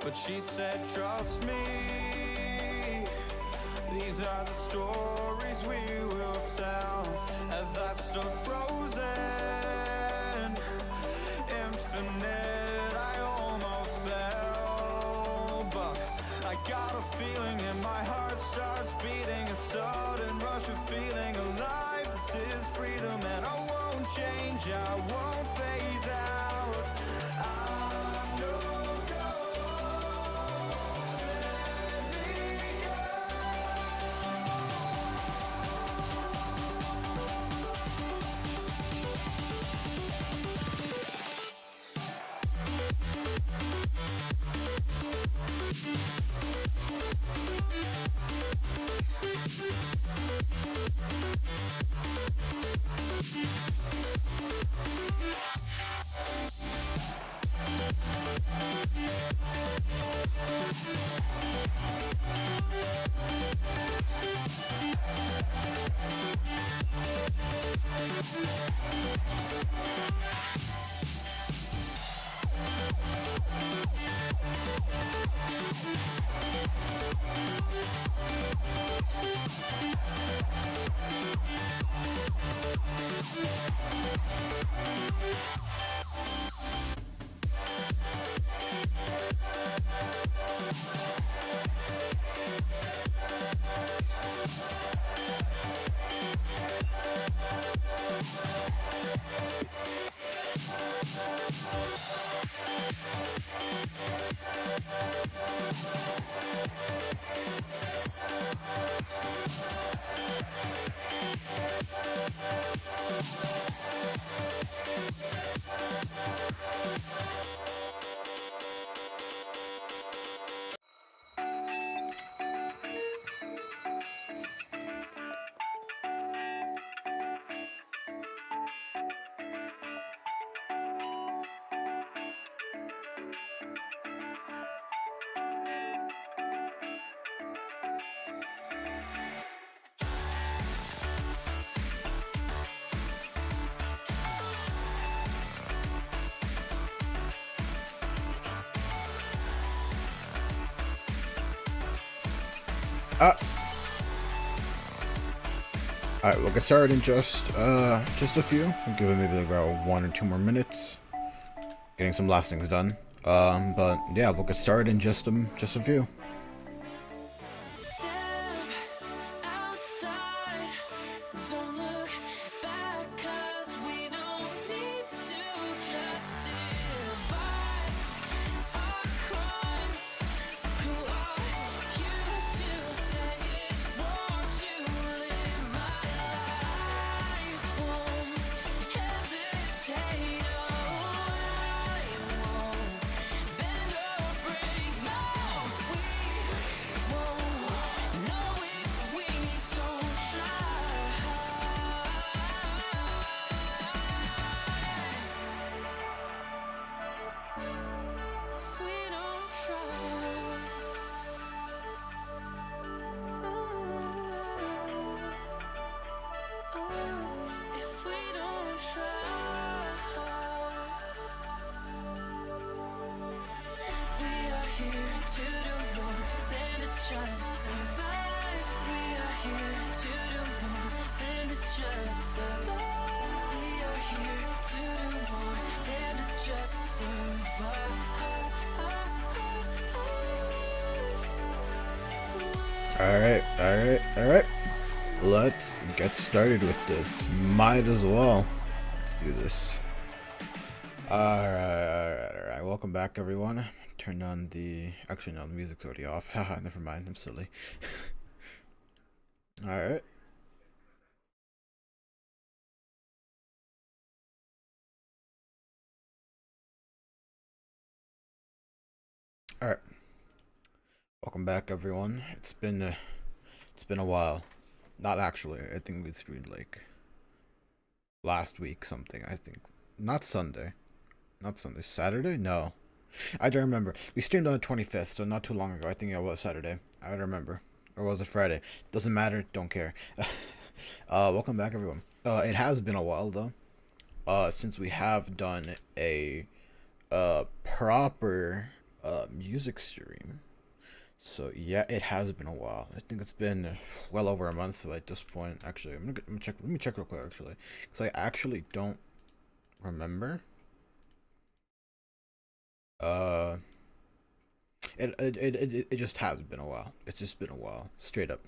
but she said trust me. These are the stories we will tell. As I stood frozen, infinite, I almost fell. But I got a feeling and my heart starts beating, a sudden rush of feeling alive. This is freedom and I won't change, I won't phase out. I know. Alright, we'll get started in just a few. I'll give it maybe about 1 or 2 more minutes. Getting some last things done. But yeah, we'll get started in just a few. Alright. Let's get started with this. Might as well. Let's do this. Alright. Welcome back, everyone. Turned on the... Actually, no, the music's already off. Haha, never mind. I'm silly. Alright. Alright. Welcome back, everyone. It's been a while. Not actually. I think we streamed like last week something. I think not Sunday. Saturday? No. I don't remember. We streamed on the 25th, so not too long ago. I think it was Saturday. I don't remember. Or was it Friday? Doesn't matter. Don't care. Welcome back, everyone. It has been a while though. Since we have done a proper music stream. So yeah, it has been a while. I think it's been well over a month at this point. Actually, I'm gonna check. Let me check real quick actually, because I actually don't remember. Uh, it just has been a while. It's just been a while, straight up.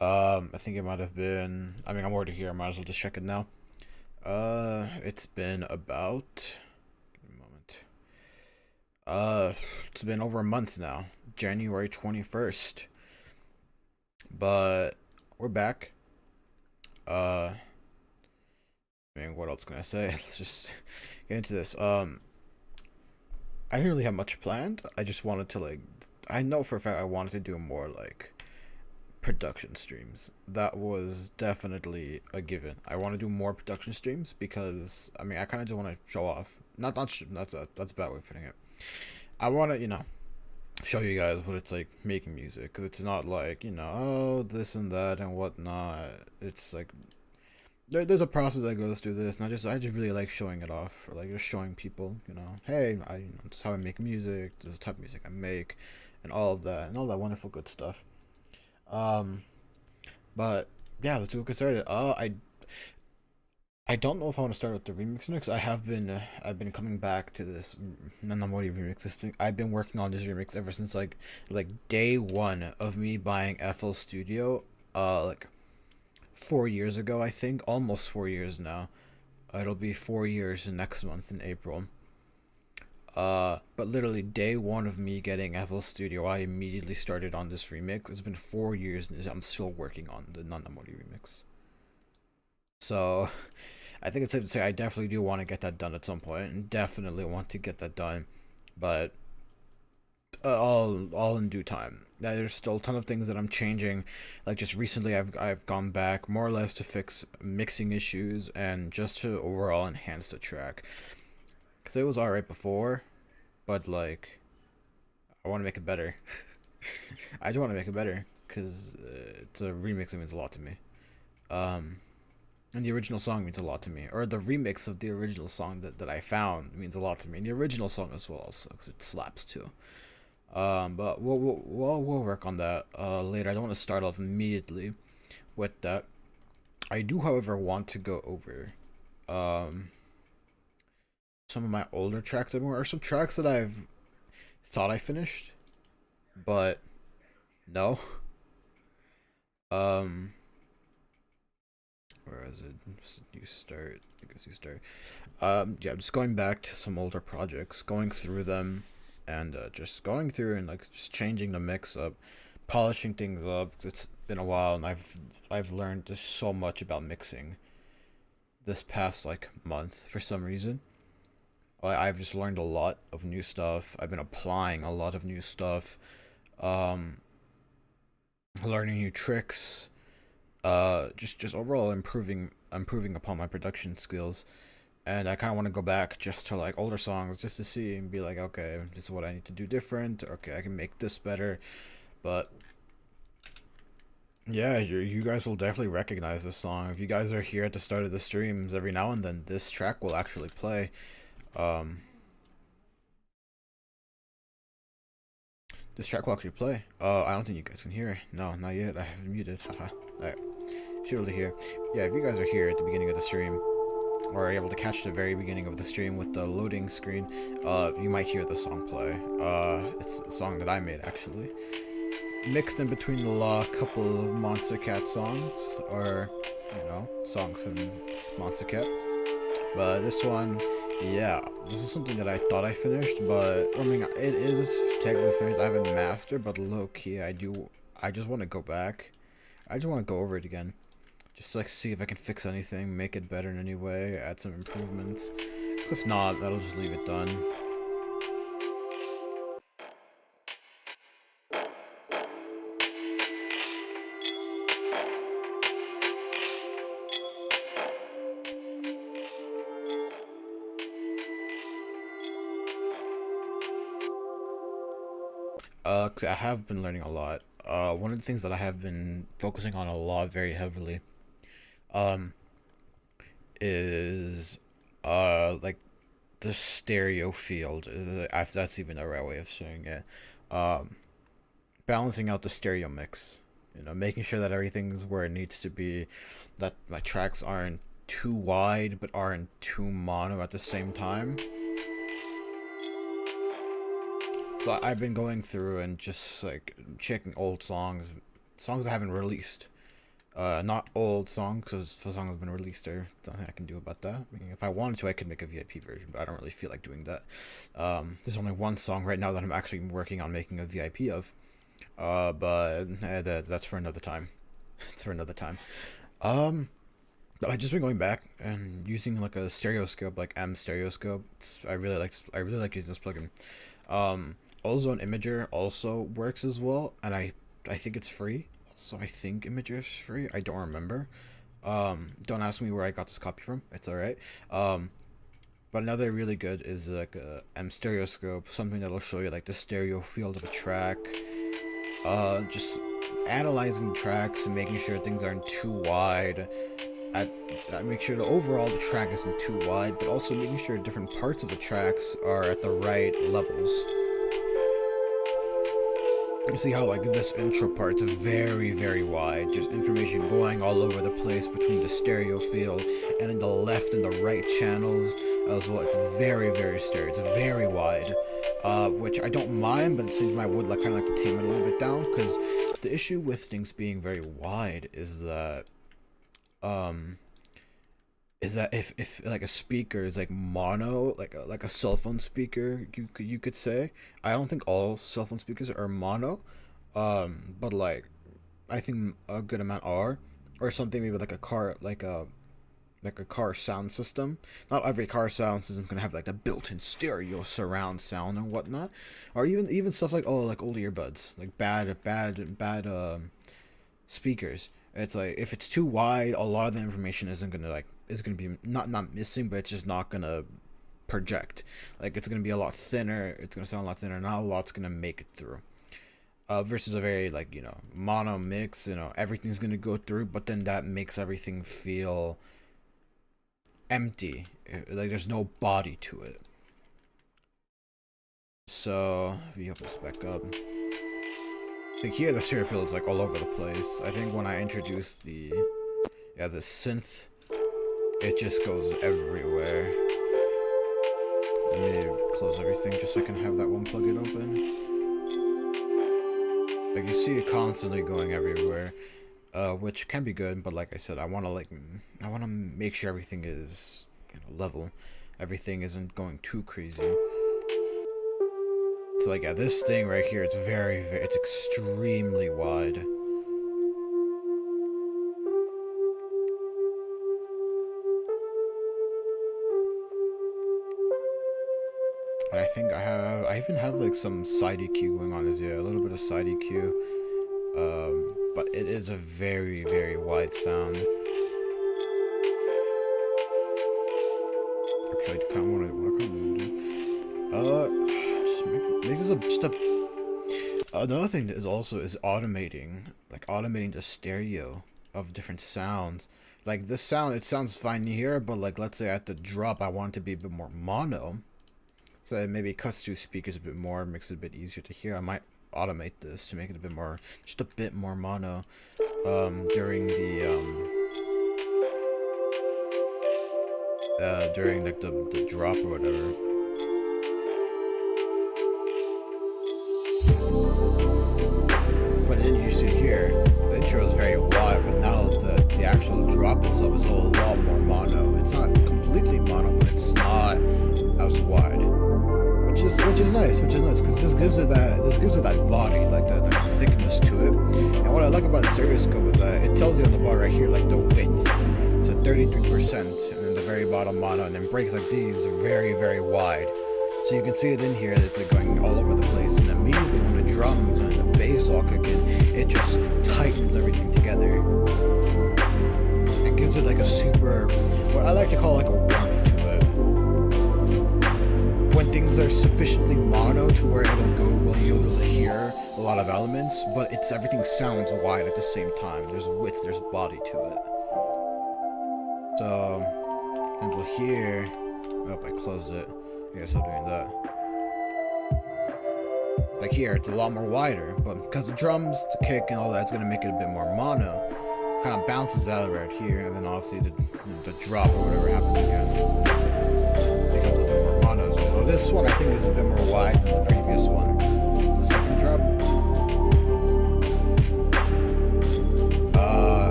I think it might have been. I mean, I'm already here. I might as well just check it now. It's been about. Give me a moment. It's been over a month now. January 21st. But we're back. I mean, what else can I say? Let's just get into this. I didn't really have much planned. I just wanted to like. I know for a fact I wanted to do more like production streams. That was definitely a given. I want to do more production streams because I mean I kind of just want to show off. That's a bad way of putting it. I want to show you guys what it's like making music because it's not like oh this and that and whatnot. It's like there's a process that goes through this, and I just really like showing it off, or like just showing people, hey, this is how I make music, this is the type of music I make, and all that wonderful good stuff. Um, but yeah, let's get started. I don't know if I want to start with the remix mix. I've been coming back to this Nanamori remix. This thing, I've been working on this remix ever since like day one of me buying FL Studio. Like 4 years ago, I think, almost 4 years now. It'll be 4 years next month in April. But literally day one of me getting FL Studio, I immediately started on this remix. It's been 4 years and I'm still working on the Nanamori remix. So, I think it's safe to say I definitely do want to get that done at some point, and definitely want to get that done, but all in due time. There's still a ton of things that I'm changing. Like just recently, I've gone back more or less to fix mixing issues and just to overall enhance the track. Cause it was alright before, but like I want to make it better. I just want to make it better because it's a remix that means a lot to me. Um, and the original song means a lot to me, or the remix of the original song that I found means a lot to me. And the original song as well, so cause it slaps too. But we'll work on that later. I don't want to start off immediately with that. I do, however, want to go over um some of my older tracks or some tracks that I've thought I finished, but no. Um, where is it? You start. I guess you start. Yeah, I'm just going back to some older projects, going through them, and just going through and like just changing the mix up, polishing things up. It's been a while, and I've learned just so much about mixing this past like month for some reason. I've just learned a lot of new stuff. I've been applying a lot of new stuff, um, learning new tricks, just overall improving upon my production skills. And I kind of want to go back just to like older songs just to see and be like, okay, this is what I need to do different. Okay, I can make this better. But yeah, you guys will definitely recognize this song. If you guys are here at the start of the streams, every now and then this track will actually play. Um, this track will actually play. I don't think you guys can hear. No, not yet. I have it muted. Haha. Alright. Should be able to hear. Yeah, if you guys are here at the beginning of the stream, or are able to catch the very beginning of the stream with the loading screen, you might hear the song play. It's a song that I made actually. Mixed in between the law, couple of Monster Cat songs, or, songs from Monster Cat. But this one, yeah, this is something that I thought I finished, but I mean, it is technically finished. I haven't mastered, but low key, I just want to go back. I just want to go over it again. Just like see if I can fix anything, make it better in any way, add some improvements. 'Cause if not, that'll just leave it done. Cause I have been learning a lot. One of the things that I have been focusing on a lot, very heavily, um, is, like the stereo field, if that's even the right way of saying it. Um, Balancing out the stereo mix, making sure that everything's where it needs to be, that my tracks aren't too wide but aren't too mono at the same time. So I've been going through and just like checking old songs I haven't released. Not old songs, because the song has been released. There's nothing I can do about that. I mean, if I wanted to, I could make a VIP version, but I don't really feel like doing that. There's only one song right now that I'm actually working on making a VIP of. But that's for another time. It's for another time. But I've just been going back and using like a stereoscope, like M stereoscope. I really like using this plugin. Ozone Imager also works as well, and I think it's free. So I think Imager is free. I don't remember. Don't ask me where I got this copy from. It's alright. But another really good is like a M stereoscope, something that'll show you like the stereo field of a track. Just analyzing tracks and making sure things aren't too wide. Make sure the overall the track isn't too wide, but also making sure different parts of the tracks are at the right levels. You see how like this intro part's very, very wide. There's information going all over the place between the stereo field and in the left and the right channels as well. It's very, very stereo. It's very wide, which I don't mind, but it seems I would kind of like to tame it a little bit down, because the issue with things being very wide is that if like a speaker is like mono, like a cell phone speaker, you could say. I don't think all cell phone speakers are mono, but like I think a good amount are, or something maybe like a car car sound system. Not every car sound system can have like the built-in stereo surround sound and whatnot, or even stuff like old earbuds, like bad speakers. It's like if it's too wide, a lot of the information is gonna be not missing, but it's just not gonna project. Like it's gonna be a lot thinner. It's gonna sound a lot thinner. Not a lot's gonna make it through. Versus a very mono mix. Everything's gonna go through, but then that makes everything feel empty. Like there's no body to it. So if you open this back up. Like here the stereo field is like all over the place. I think when I introduced the synth, it just goes everywhere. Let me close everything just so I can have that one plugin open. Like you see it constantly going everywhere, which can be good, but like I said, I want to make sure everything is level. Everything isn't going too crazy. So like this thing right here, it's it's extremely wide. And I think I even have like some side EQ going on as a little bit of side EQ. But it is a very, very wide sound. Actually, I kind of want to do. Another thing that is automating the stereo of different sounds. Like this sound, it sounds fine here, but like let's say at the drop I want it to be a bit more mono, so it maybe cuts through speakers a bit more, makes it a bit easier to hear. I might automate this to make it just a bit more mono during the drop or whatever. But then you see here, the intro is very wide, but now the actual drop itself is a lot more mono. It's not completely mono, but it's not as wide, which is nice, because this gives it that body, like that thickness to it. And what I like about the stereoscope is that it tells you on the bar right here, like the width. It's at 33%, and then the very bottom mono, and then breaks like these are very, very wide. So you can see it in here, it's like going all over the place, and immediately when the drums and the bass all kick in, it just tightens everything together and gives it like a super, what I like to call like a warmth to it. When things are sufficiently mono to where it'll go, well, you'll be able to hear a lot of elements, but everything sounds wide at the same time. There's width, there's body to it. So, and we'll hear, oh, I closed it. Yeah, stop doing that. Like here, it's a lot more wider, but because the drums, the kick, and all that's gonna make it a bit more mono. Kind of bounces out right here, and then obviously the drop or whatever happens again becomes a bit more mono. So this one I think is a bit more wide than the previous one. The second drop.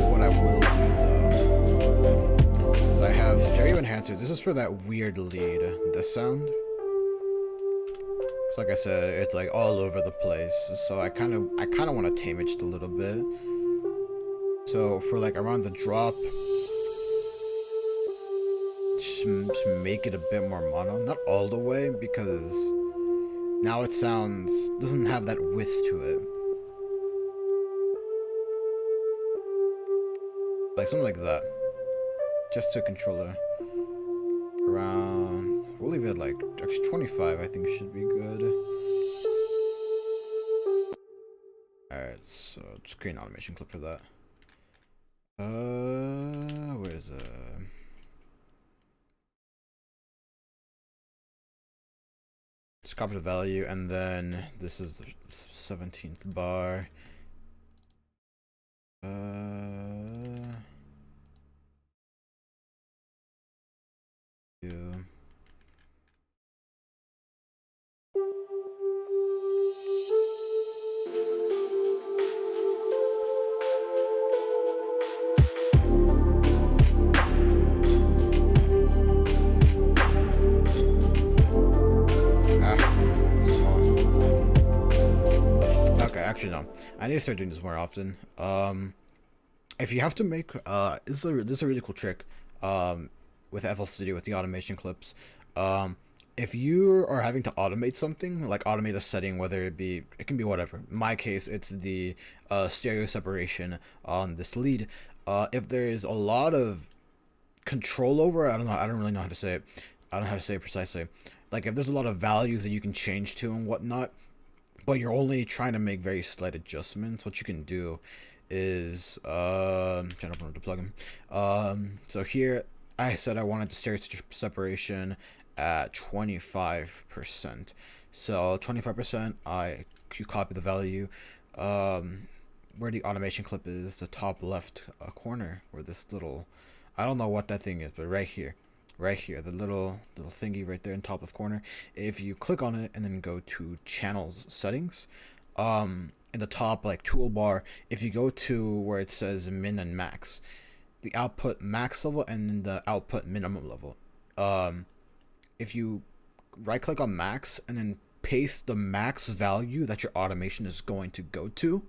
What I will do though is I have stereo enhancers. This is for that weird lead, this sound. So like I said, it's like all over the place. So I kind of want to tame it just a little bit. So for like around the drop, just make it a bit more mono. Not all the way, because now it doesn't have that width to it. Like something like that. Just to controller. Around, we'll leave it like actually 25 I think should be good. Alright, so just create an automation clip for that. Where is it? Just copy the value, and then this is the 17th bar. Yeah. Actually, no. I need to start doing this more often. If you have to make this is a really cool trick with FL Studio with the automation clips. If you are having to automate something, like automate a setting, whether it can be whatever. In my case, it's the stereo separation on this lead. If there is a lot of control over, I don't really know how to say it. I don't know how to say it precisely. Like if there's a lot of values that you can change to and whatnot, but you're only trying to make very slight adjustments, what you can do is trying to open up the plugin. So here I said I wanted the stereo separation at 25%. So 25%, you copy the value. Where the automation clip is, the top left corner, where this little, I don't know what that thing is, but right here, the little thingy right there in top left corner. If you click on it and then go to channels settings, in the top like toolbar, if you go to where it says min and max, the output max level and the output minimum level, if you right click on max and then paste the max value that your automation is going to go to,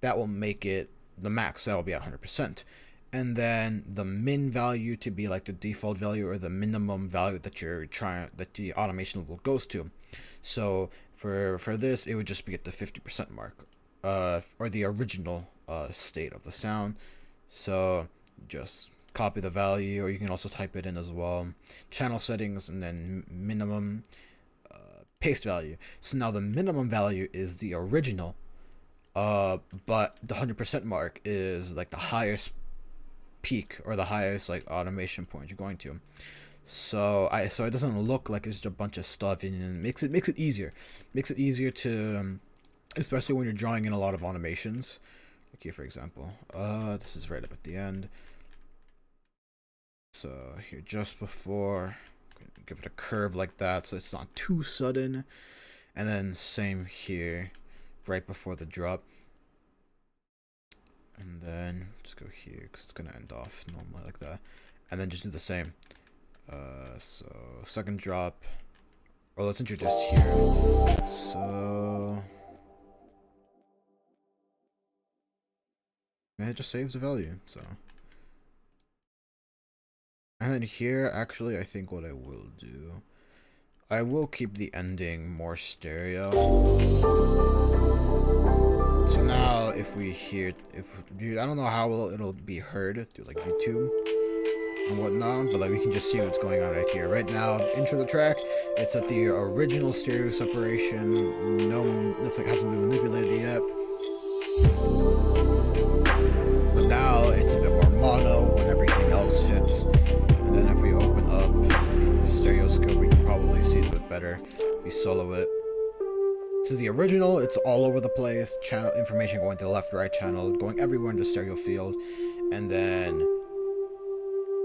that will make it the max. That will be at 100%. And then the min value to be like the default value, or the minimum value that that the automation level goes to. So for this, it would just be at the 50% mark, or the original state of the sound. So just copy the value, or you can also type it in as well. Channel settings, and then minimum paste value. So now the minimum value is the original, but the 100% mark is like the highest peak, or the highest like automation point you're going to. So it doesn't look like it's just a bunch of stuff, and makes it easier to especially when you're drawing in a lot of automations, like here for example. This is right up at the end, so here just before, give it a curve like that so it's not too sudden, and then same here right before the drop. And then just go here because it's gonna end off normally like that, and then just do the same. So second drop, or let's introduce here. So and it just saves the value. So, and then here, actually, I think what I will do, I will keep the ending more stereo. So now if we hear, I don't know how it'll be heard through like YouTube and whatnot, but like we can just see what's going on right here. Right now, intro the track, it's at the original stereo separation. Nothing hasn't been manipulated yet. But now it's a bit more mono when everything else hits. And then if we open up the stereo scope, we can probably better if you solo it. This is the original, it's all over the place, channel information going to the left, right channel, going everywhere in the stereo field, and then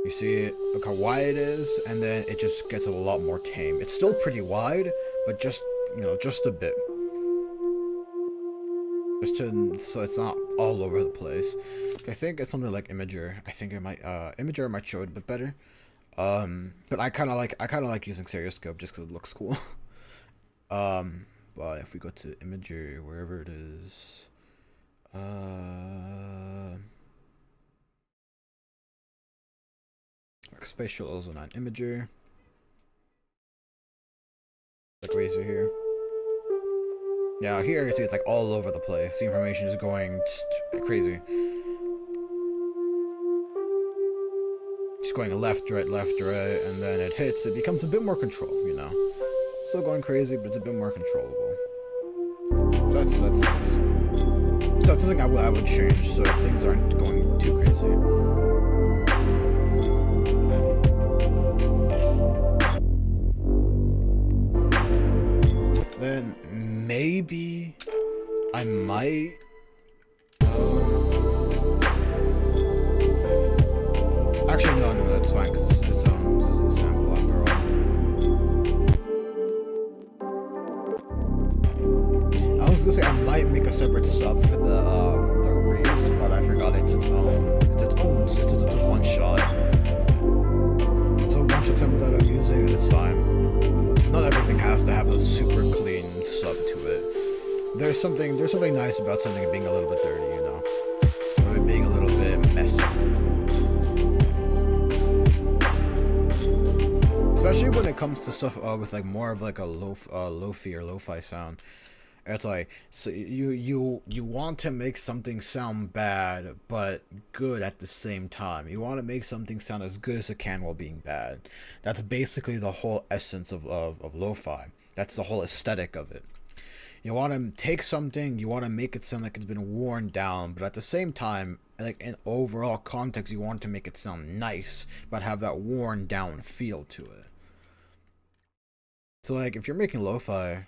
you see it, look how wide it is, and then it just gets a lot more tame. It's still pretty wide, but just, you know, just a bit. Just to, so it's not all over the place. I think it's something like Imager. I think it might, Imager might show it a bit better. But I kind of like using Stereoscope just because it looks cool. But if we go to Imager, wherever it is, like Spatial Ozone on Imager, like razor here. Yeah, here you see it's like all over the place. The information is going just crazy. It's going left, right, and then it hits. It becomes a bit more control, you know. Still going crazy, but it's a bit more controllable. So that's nice. So that's something I would change so things aren't going too crazy. Then maybe I might. Actually, no, that's fine because this is a sample after all. I was gonna say I might make a separate sub for the race, but I forgot it's its own one shot. It's a one shot sample that I'm using, and it's fine. Not everything has to have a super clean sub to it. There's something nice about something being a little bit dirty, you know, or it being a little bit messy. Especially when it comes to stuff with like more of like a lo-fi or lo-fi sound. It's like, so you want to make something sound bad but good at the same time. You want to make something sound as good as it can while being bad. That's basically the whole essence of lo-fi. That's the whole aesthetic of it. You want to take something, you want to make it sound like it's been worn down, but at the same time, like in overall context, you want to make it sound nice, but have that worn down feel to it. So like if you're making lo-fi,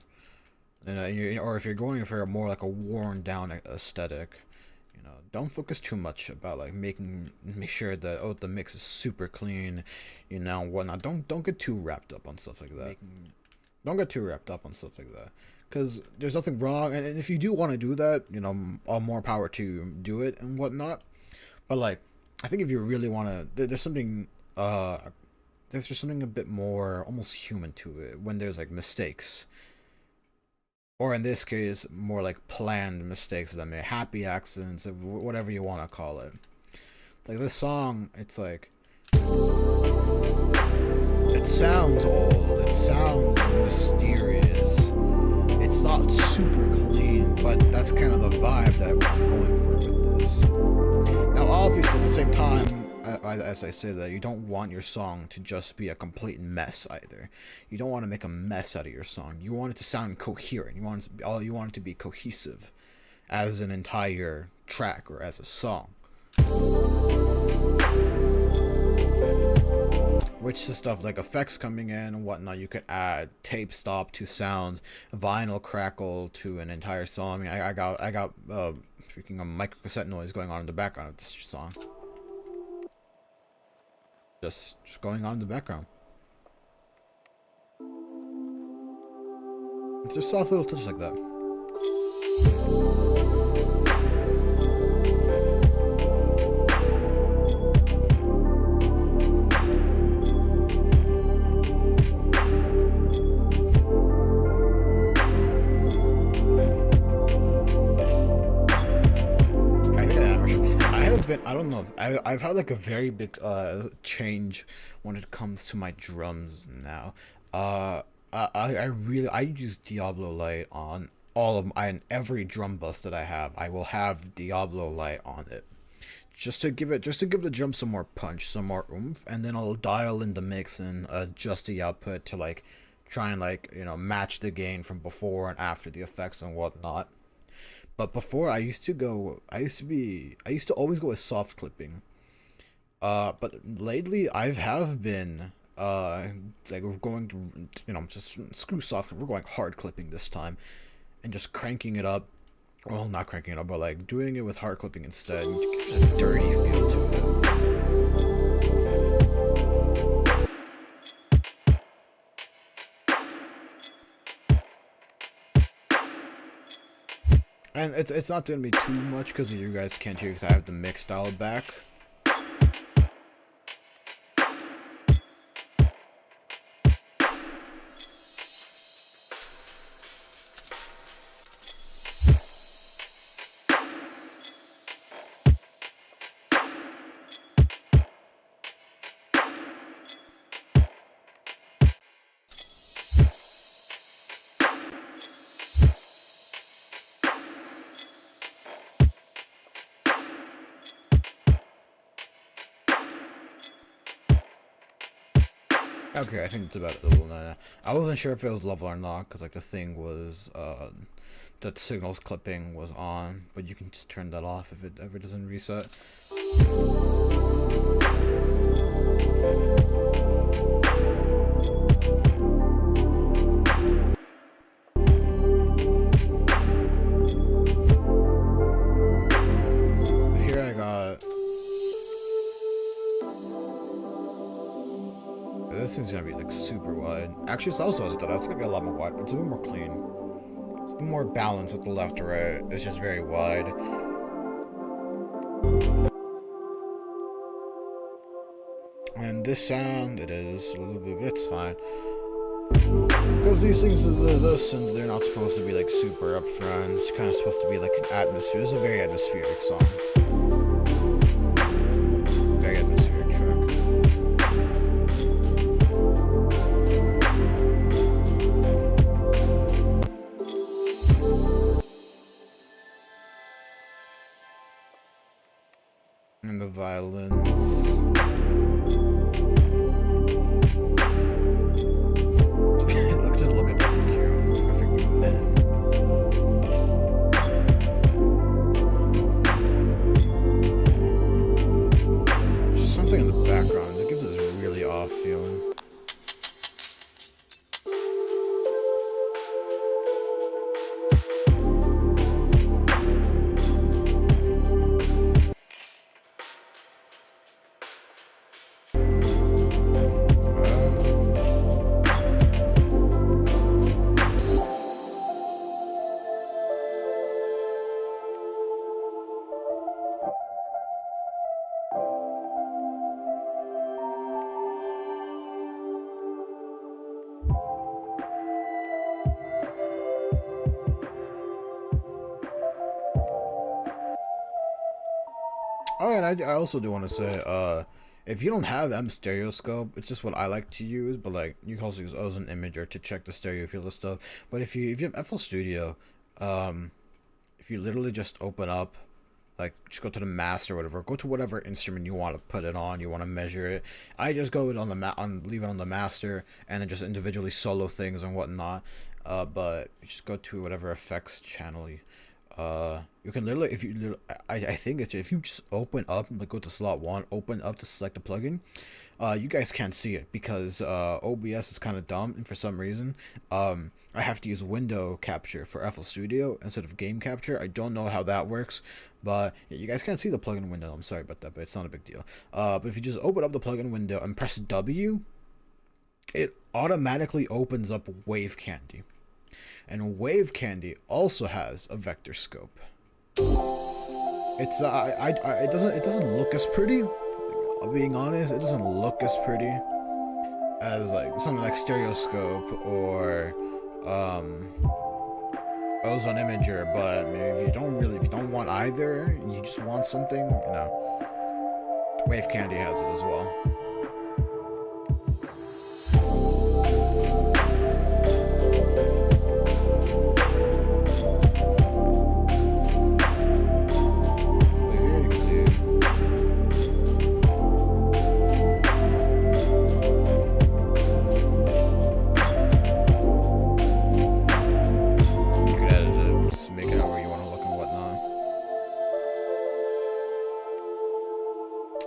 or if you're going for more like a worn down aesthetic, you know, don't focus too much about like make sure that the mix is super clean, you know, whatnot. Don't get too wrapped up on stuff like that. Don't get too wrapped up on stuff like that, because there's nothing wrong. And if you do want to do that, you know, all more power to you, do it and whatnot. But like, I think if you really want to, there's something there's just something a bit more almost human to it when there's like mistakes, or in this case more like planned mistakes that may happy accidents, of whatever you want to call it. Like this song, it's like it sounds old, it sounds mysterious, it's not super clean, but that's kind of the vibe that I'm going for with this. Now obviously at the same time, as I say that, you don't want your song to just be a complete mess either. You don't want to make a mess out of your song. You want it to sound coherent. You want it to be cohesive as an entire track or as a song. Which is stuff like effects coming in and whatnot. You could add tape stop to sounds, vinyl crackle to an entire song. I mean, I got freaking a micro cassette noise going on in the background of this song. Just going on in the background. It's just soft little touches like that. I don't know. I've had like a very big change when it comes to my drums now. I use Diablo Light on every drum bus that I have. I will have Diablo Light on it, just to give the drum some more punch, some more oomph, and then I'll dial in the mix and adjust the output to like try and like, you know, match the gain from before and after the effects and whatnot. But before I used to always go with soft clipping. But lately I have been like we're going to, just screw soft. We're going hard clipping this time, and just cranking it up. Well, not cranking it up, but like doing it with hard clipping instead. A dirty feel to it. And it's not gonna be too much because you guys can't hear because I have the mix dialed back. Okay, I think it's about level 9. I wasn't sure if it was level or not, because like the thing was, that signals clipping was on, but you can just turn that off if it ever doesn't reset. Here I got... This thing's gonna be like super wide. Actually, it's also as I thought. It's gonna be a lot more wide, but it's a bit more clean. It's a bit more balanced at the left or right. It's just very wide. And this sound, it is a little bit, but it's fine. Because these things are this, and they're not supposed to be like super upfront. It's kind of supposed to be like an atmosphere. It's a very atmospheric song. Very atmospheric track. And the violins. Just look at that EQ. It's a freaking man. There's something in the background that gives us a really off feeling. Oh, and I also do want to say, if you don't have M stereoscope, it's just what I like to use. But like, you can also use O as an imager to check the stereo field and stuff. But if you have FL Studio, if you literally just open up, like, just go to the master or whatever, go to whatever instrument you want to put it on, you want to measure it. I just go it on the leave it on the master, and then just individually solo things and whatnot. But just go to whatever effects channel you can literally, if you I think it's, if you just open up, like go to slot 1, open up to select the plugin, you guys can't see it because OBS is kind of dumb, and for some reason I have to use window capture for FL Studio instead of game capture. I don't know how that works, but yeah, you guys can't see the plugin window. I'm sorry about that, but it's not a big deal. But if you just open up the plugin window and press W, it automatically opens up Wave Candy. And Wave Candy also has a vector scope. It's it doesn't look as pretty. Like, being honest, it doesn't look as pretty as like something like Stereoscope or Ozone Imager. But I mean, if you don't want either, you just want something, Wave Candy has it as well.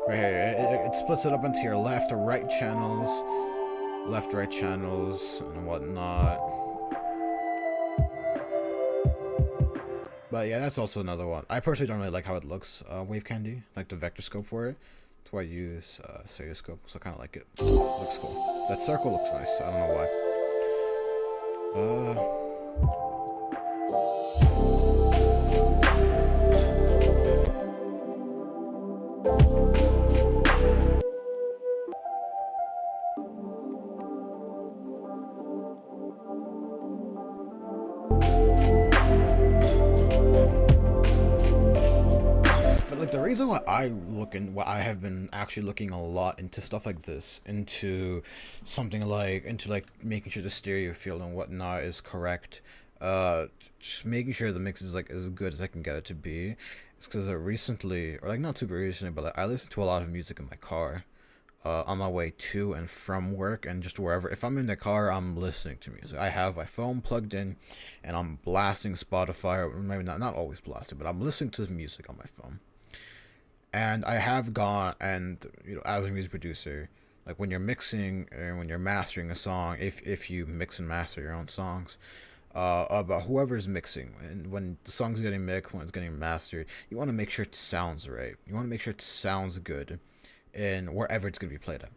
Right here, it splits it up into your left or right channels. left right channels and whatnot. But yeah, that's also another one. I personally don't really like how it looks, Wave Candy, like the vector scope for it. That's why I use stereoscope, so I kind of like it. Looks cool. That circle looks nice. I don't know why. Like the reason why I have been actually looking a lot into stuff like this, into something like making sure the stereo field and whatnot is correct, just making sure the mix is like as good as I can get it to be. It's because recently, or like not super recently, but like, I listen to a lot of music in my car, on my way to and from work, and just wherever. If I'm in the car, I'm listening to music. I have my phone plugged in, and I'm blasting Spotify, or maybe not always blasting, but I'm listening to music on my phone. And I have gone, and as a music producer, like when you're mixing and when you're mastering a song, if you mix and master your own songs, but whoever's mixing, and when the song's getting mixed, when it's getting mastered, you want to make sure it sounds right. You want to make sure it sounds good in wherever it's going to be played at,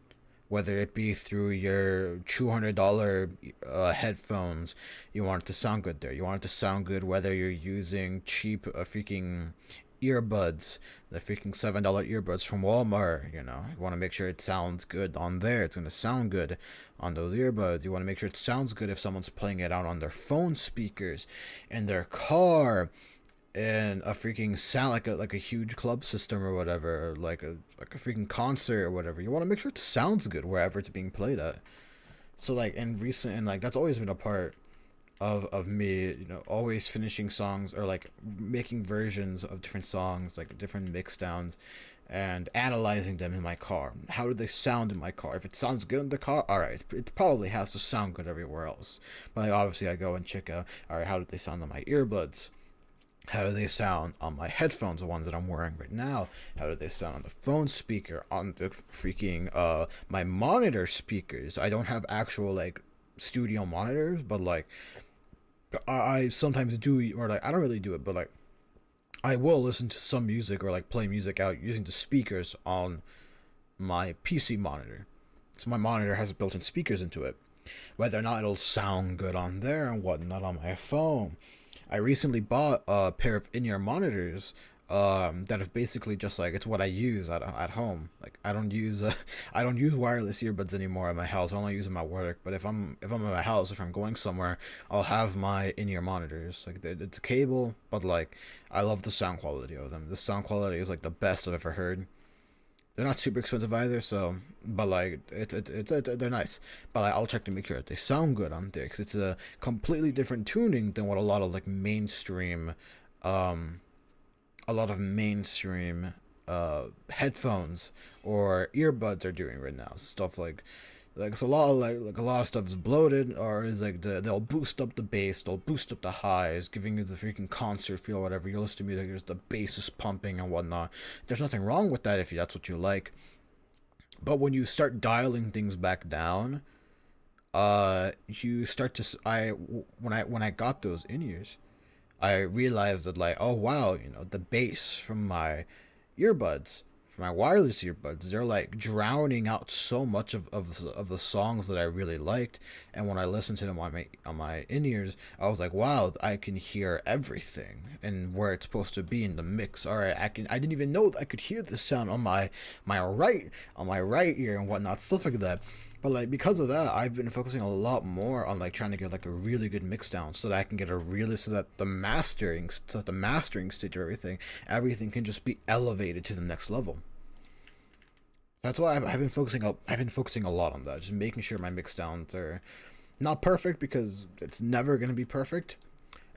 whether it be through your $200 headphones. You want it to sound good there. You want it to sound good whether you're using cheap freaking earbuds, the freaking $7 earbuds from Walmart. You want to make sure it sounds good on there. It's going to sound good on those earbuds. You want to make sure it sounds good if someone's playing it out on their phone speakers in their car, and a freaking sound like a huge club system or whatever, or like a freaking concert or whatever. You want to make sure it sounds good wherever it's being played at. So like like that's always been a part of me, always finishing songs, or like making versions of different songs, like different mix downs, and analyzing them in my car. How do they sound in my car? If it sounds good in the car, all right, it probably has to sound good everywhere else. But like, obviously I go and check out, all right, how do they sound on my earbuds? How do they sound on my headphones, the ones that I'm wearing right now? How do they sound on the phone speaker, on the freaking my monitor speakers? I don't have actual like studio monitors, but like I sometimes do, or like I don't really do it, but like I will listen to some music or like play music out using the speakers on my PC monitor. So my monitor has built-in speakers into it. Whether or not it'll sound good on there and whatnot on my phone. I recently bought a pair of in-ear monitors that have basically just like, it's what I use at home. Like I don't use wireless earbuds anymore at my house. I only use them at work. But if I'm at my house, if I'm going somewhere, I'll have my in-ear monitors. Like it's a cable, but like I love the sound quality of them. The sound quality is like the best I've ever heard. They're not super expensive either, so, but like they're nice. But like, I'll check to make sure that they sound good on there, because it's a completely different tuning than what a lot of like mainstream headphones or earbuds are doing right now. Stuff like it's a lot of like a lot of stuff is bloated, or is like they'll boost up the bass, they'll boost up the highs, giving you the freaking concert feel, whatever. You listen to music, there's the bass is pumping and whatnot. There's nothing wrong with that if that's what you like. But when you start dialing things back down, you start to when I got those in-ears, I realized that like, oh wow, the bass from my earbuds, from my wireless earbuds, they're like drowning out so much of the songs that I really liked. And when I listened to them on my in-ears, I was like, wow, I can hear everything and where it's supposed to be in the mix. All right, I didn't even know that I could hear this sound on my right ear and whatnot, stuff like that. But like, because of that, I've been focusing a lot more on like trying to get like a really good mix down, so that I can get so that the mastering stage of everything can just be elevated to the next level. That's why I've been focusing a lot on that, just making sure my mix downs are not perfect, because it's never gonna be perfect.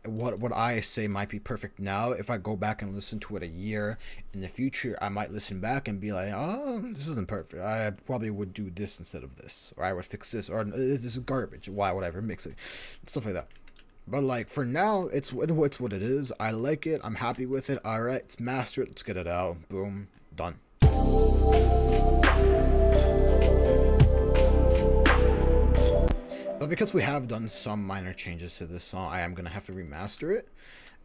What I say might be perfect now, if I go back and listen to it a year in the future, I might listen back and be like, oh, this isn't perfect. I probably would do this instead of this, or I would fix this, or this is garbage. Why would I ever mix it? Stuff like that. But like for now, it's what it is. I like it. I'm happy with it. All right, it's mastered. Let's get it out. Boom, done. But because we have done some minor changes to this song, I am going to have to remaster it.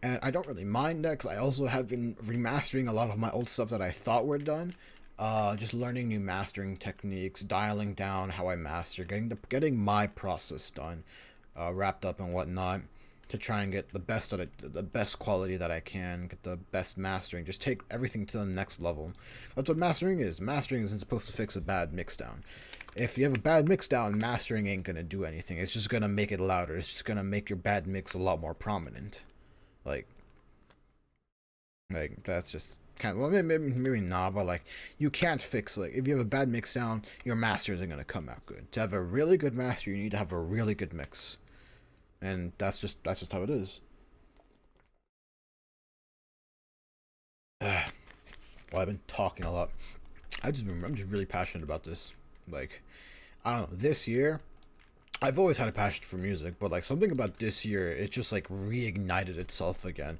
And I don't really mind that, because I also have been remastering a lot of my old stuff that I thought were done. Just learning new mastering techniques, dialing down how I master, getting my process done, wrapped up and whatnot, to try and get the best of it, the best quality that I can, get the best mastering, just take everything to the next level. That's what mastering is. Mastering isn't supposed to fix a bad mixdown. If you have a bad mixdown, mastering ain't gonna do anything. It's just gonna make it louder. It's just gonna make your bad mix a lot more prominent. Like that's just kind of, well, maybe not, but like, you can't fix, like, if you have a bad mixdown, your master isn't gonna come out good. To have a really good master, you need to have a really good mix, and that's just how it is. Well, I've been talking a lot. I'm just really passionate about this. Like, I don't know, this year, I've always had a passion for music, but like, something about this year, it just like reignited itself again.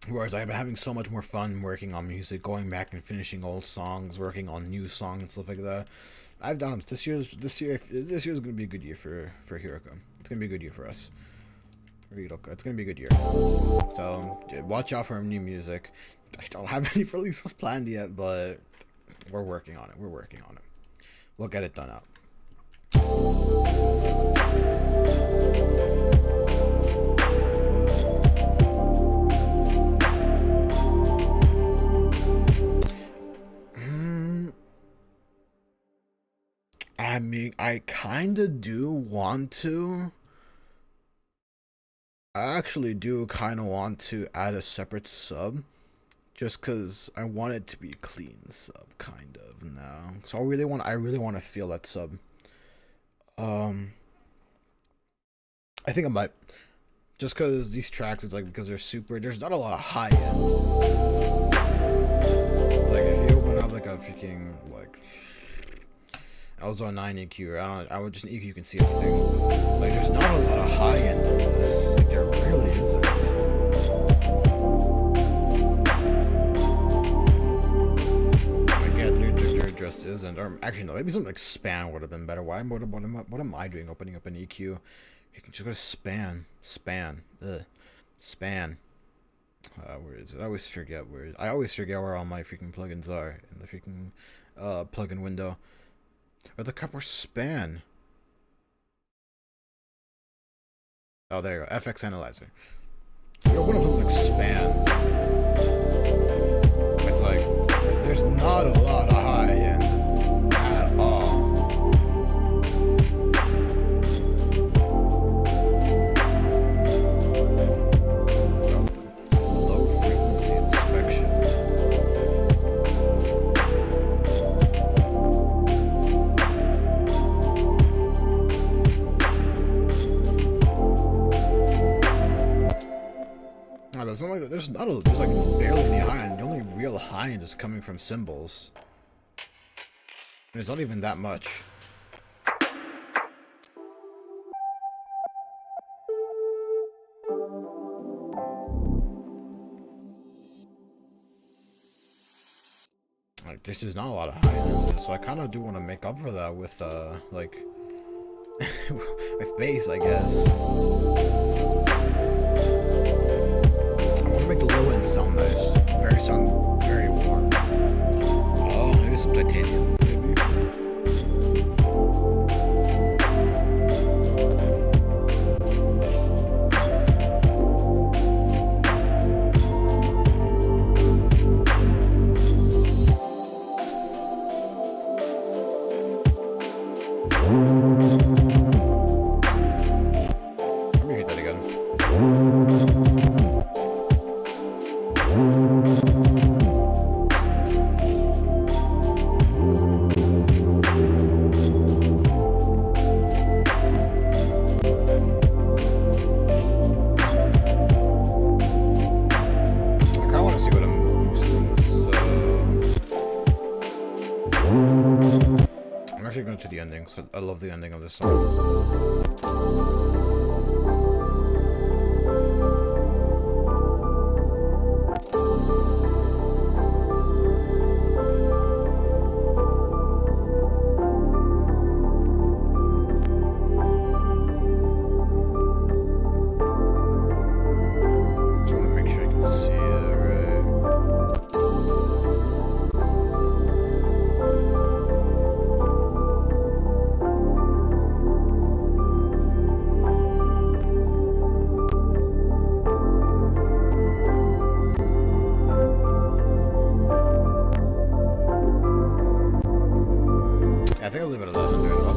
Whereas I've been having so much more fun working on music, going back and finishing old songs, working on new songs and stuff like that. I've done it. This year's gonna be a good year for Hirokka. It's gonna be a good year for us. Hirokka. It's gonna be a good year. So watch out for new music. I don't have any releases planned yet, but we're working on it. We'll get it done out. I mean, I kinda do want to. I actually do kinda want to add a separate sub. Just cause I want it to be a clean sub, kind of, now. So I really want to feel that sub. I think I might. Just cause these tracks, it's like, because they're super, there's not a lot of high end. Like, if you open up like a freaking, like, L-Zone 9 EQ, I would just EQ, you can see everything. Like, there's not a lot of high end in this. Like, there really isn't. Just isn't, or actually no, maybe something like span would have been better. What am I doing opening up an EQ? You can just go to span. Where is it? I always forget where all my freaking plugins are in the freaking plugin window. Or the cup or span. Oh, there you go. FX Analyzer. What if like span? It's like, there's not a lot of high end at all. Low frequency inspection. But something like that, there's like barely any high end. The only real high end is coming from cymbals. And it's not even that much. Like, there's just not a lot of high end, so I kind of do want to make up for that with like with bass, I guess. Make the low end sound nice. Very warm. Oh, maybe some titanium, maybe. Let me hit that again. To the ending, so I love the ending of this song.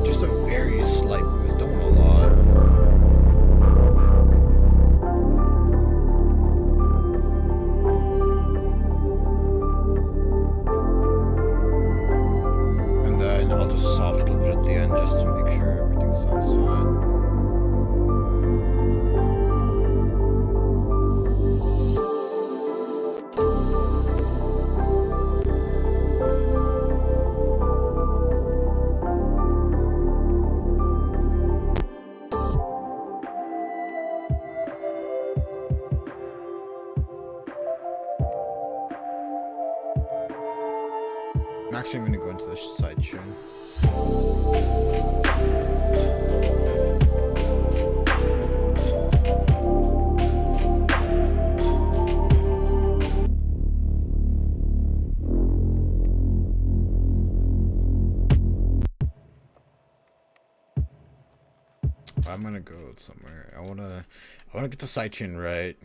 Just a very slight boost, don't want a lot. And then I'll just soft clip it at the end just to make sure everything sounds fine. Actually, I'm gonna go into the side chain. I'm gonna go somewhere. I wanna get the sidechain right.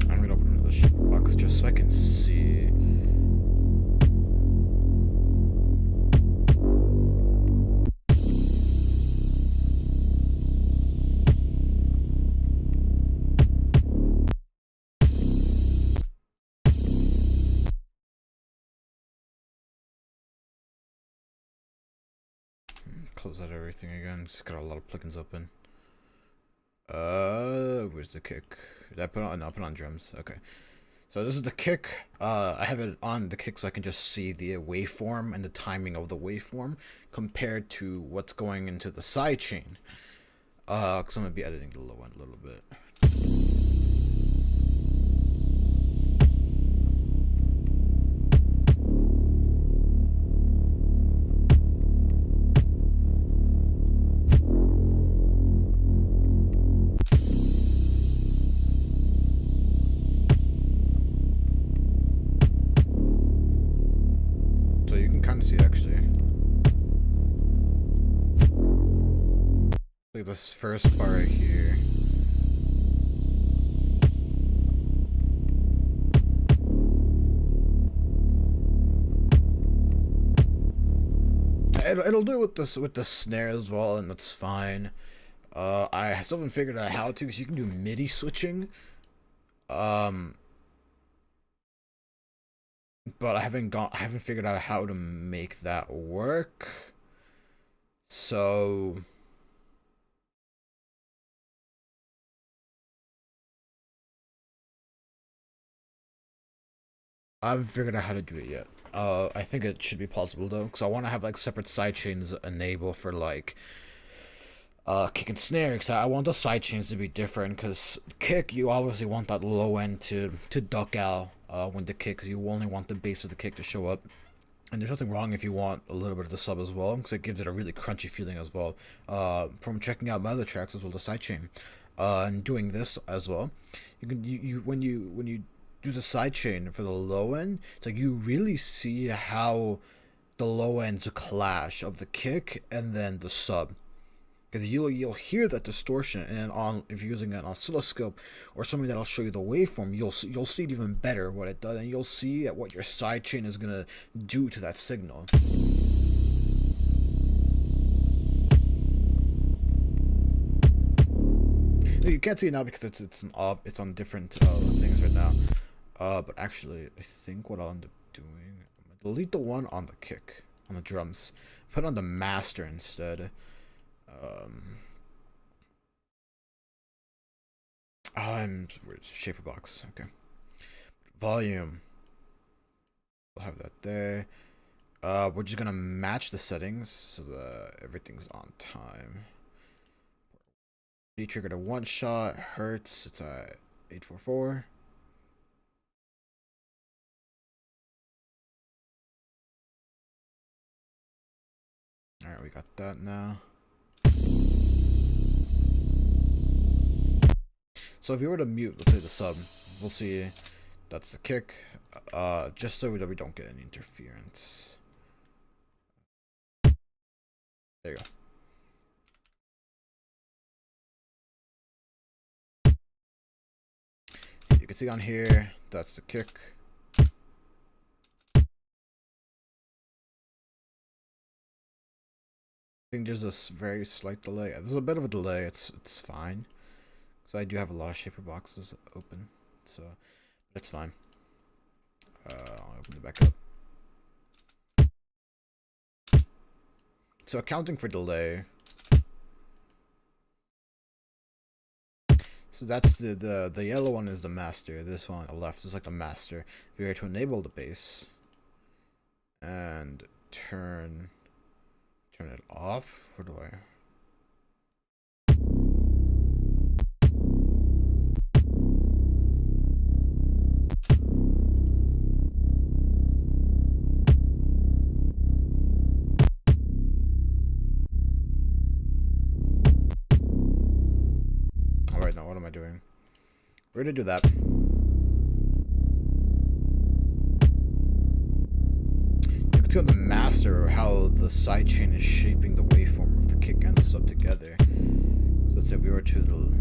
I'm gonna open another box just so I can see. Close out everything again. Just got a lot of plugins open. Where's the kick? Did I put on? No, I put on drums. Okay. So this is the kick. I have it on the kick so I can just see the waveform and the timing of the waveform compared to what's going into the sidechain. Cause I'm gonna be editing the low end a little bit. See, actually, look at this first part right here. It'll do it with the snare as well, and that's fine. I still haven't figured out how to, because you can do MIDI switching. But I haven't figured out how to make that work. So I haven't figured out how to do it yet. I think it should be possible though, because I want to have like separate sidechains enable for like kick and snare, because I want the sidechains to be different. Because kick, you obviously want that low end to duck out when the kick, because you only want the base of the kick to show up. And there's nothing wrong if you want a little bit of the sub as well, because it gives it a really crunchy feeling as well. From checking out my other tracks as well, the sidechain, and doing this as well, you can when you do the sidechain for the low end, it's like you really see how the low ends clash of the kick and then the sub. Because you'll hear that distortion, and on if you're using an oscilloscope or something that'll show you the waveform, you'll see it even better what it does, and you'll see what your sidechain is gonna do to that signal. You can't see it now because it's on different things right now. But actually, I think what I'll end up doing, I'm gonna delete the one on the kick, on the drums, put on the master instead. Where's shaper box? Okay. Volume. We'll have that there. We're just gonna match the settings so that everything's on time. Triggered a one shot, hertz, it's at 844. Alright, we got that now. So if you were to mute, let's say the sub, we'll see that's the kick, just so that we don't get any interference. There you go. can see on here, that's the kick. I think there's a very slight delay. There's a bit of a delay. It's fine. So I do have a lot of shaper boxes open, so it's fine. I'll open it back up. So accounting for delay. So that's the yellow one is the master. This one on the left is like the master. If we were to enable the bass and turn it off, where do I? Alright, now what am I doing? We're gonna do that. You can see on the master how the sidechain is shaping the waveform of the kick and the sub together. So let's say if we were to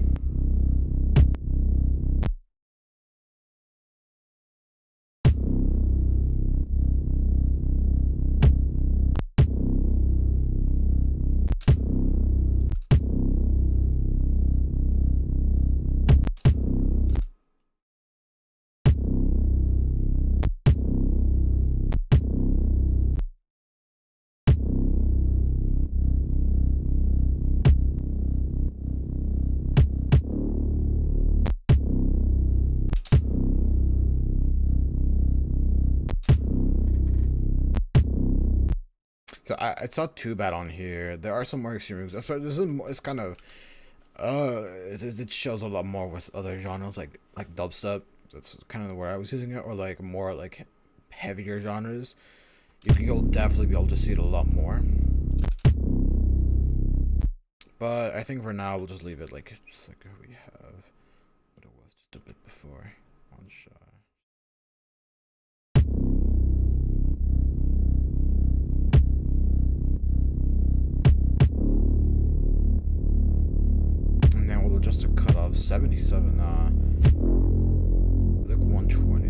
it's not too bad on here. There are some more extreme moves. That's why this is it's kind of it shows a lot more with other genres like dubstep. That's kind of where I was using it, or like more like heavier genres. You'll definitely be able to see it a lot more. But I think for now we'll just leave it like just like we have what it was just a bit before. One shot. Just a cut off 77, like 120.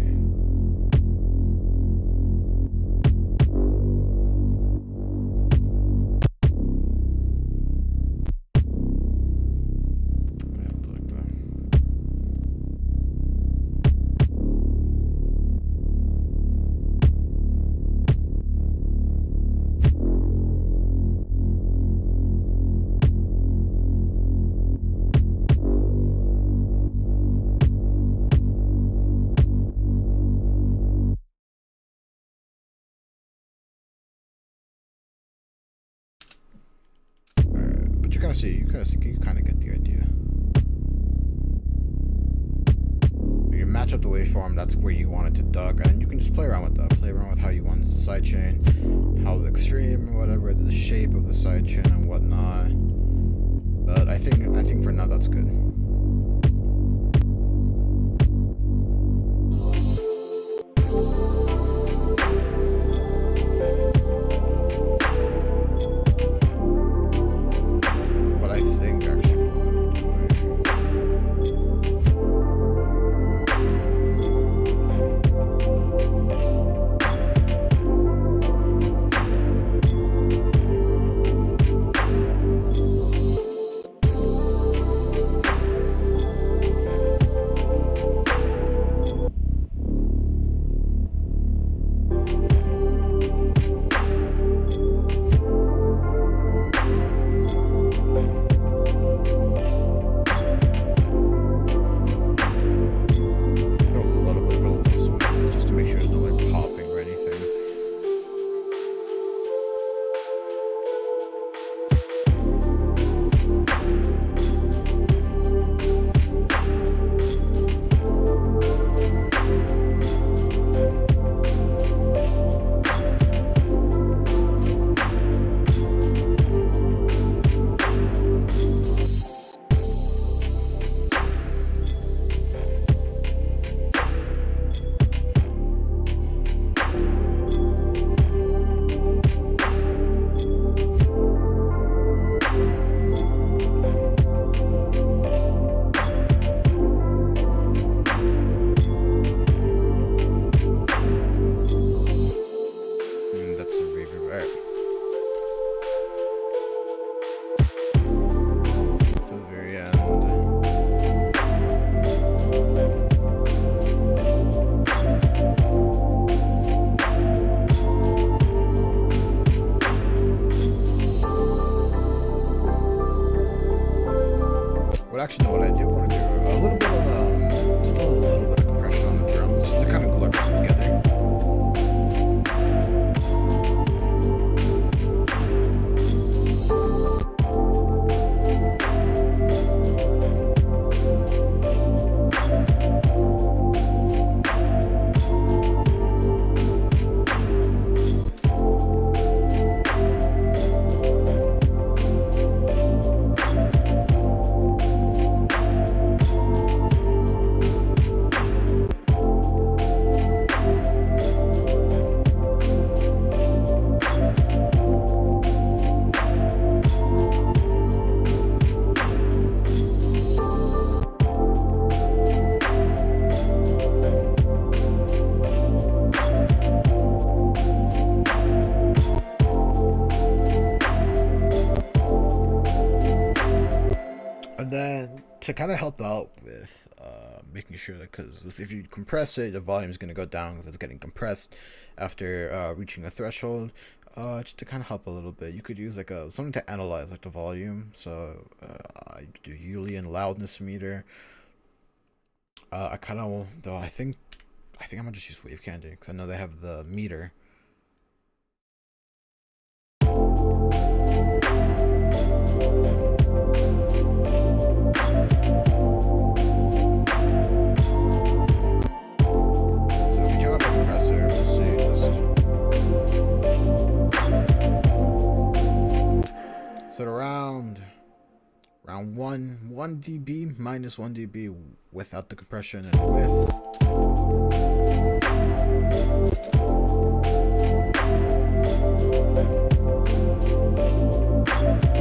You kind of get the idea. You match up the waveform, that's where you want it to duck, and you can just play around with that. Play around with how you want the sidechain, how extreme, or whatever, the shape of the sidechain and whatnot. But I think for now that's good. to kind of help out with making sure that, because if you compress it, the volume is going to go down because it's getting compressed after reaching a threshold. Just to kind of help a little bit, you could use like something to analyze like the volume. So I do Julian loudness meter. I kind of, though I think I'm gonna just use Wave Candy because I know they have the meter. So if we turn off the compressor, we'll see just so around 1 dB minus 1 dB without the compression, and with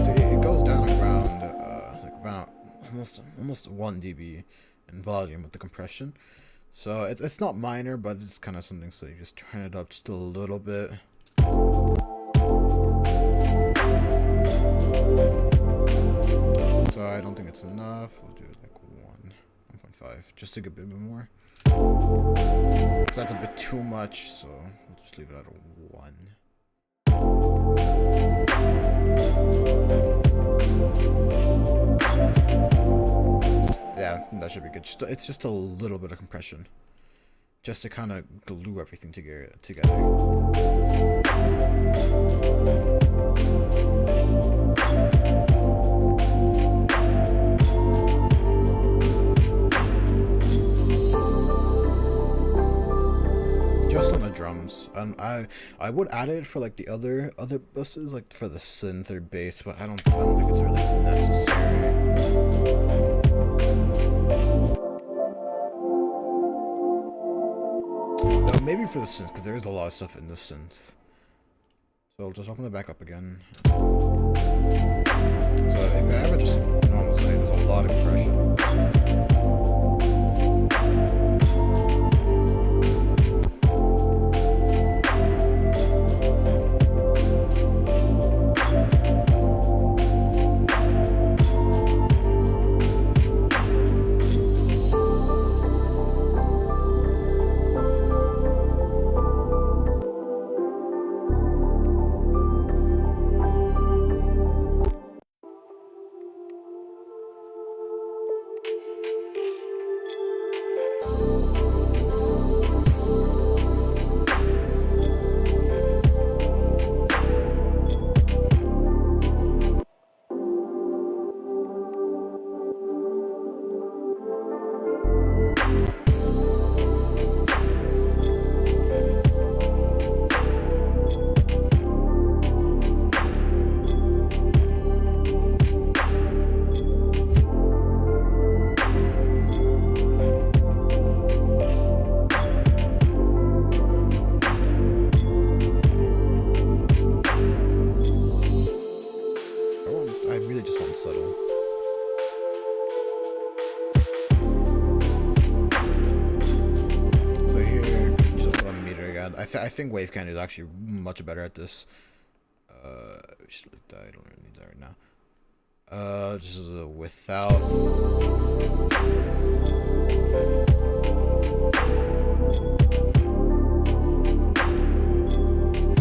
so it goes down around like about almost 1 dB in volume with the compression. So it's not minor, but it's kind of something. So you just turn it up just a little bit. So I don't think it's enough. We'll do like 1.5, just to get a bit more. So that's a bit too much, so we'll just leave it at a 1. Yeah, that should be good. It's just a little bit of compression, just to kind of glue everything together. Just on the drums, I would add it for like the other buses, like for the synth or bass, but I don't think it's really necessary. Maybe for the synth, because there is a lot of stuff in the synth. So I'll just open it back up again. So if I ever just normal setting, there's a lot of compression. I think Wave Candy is actually much better at this. Should look that. I don't really need that right now. This is a without. So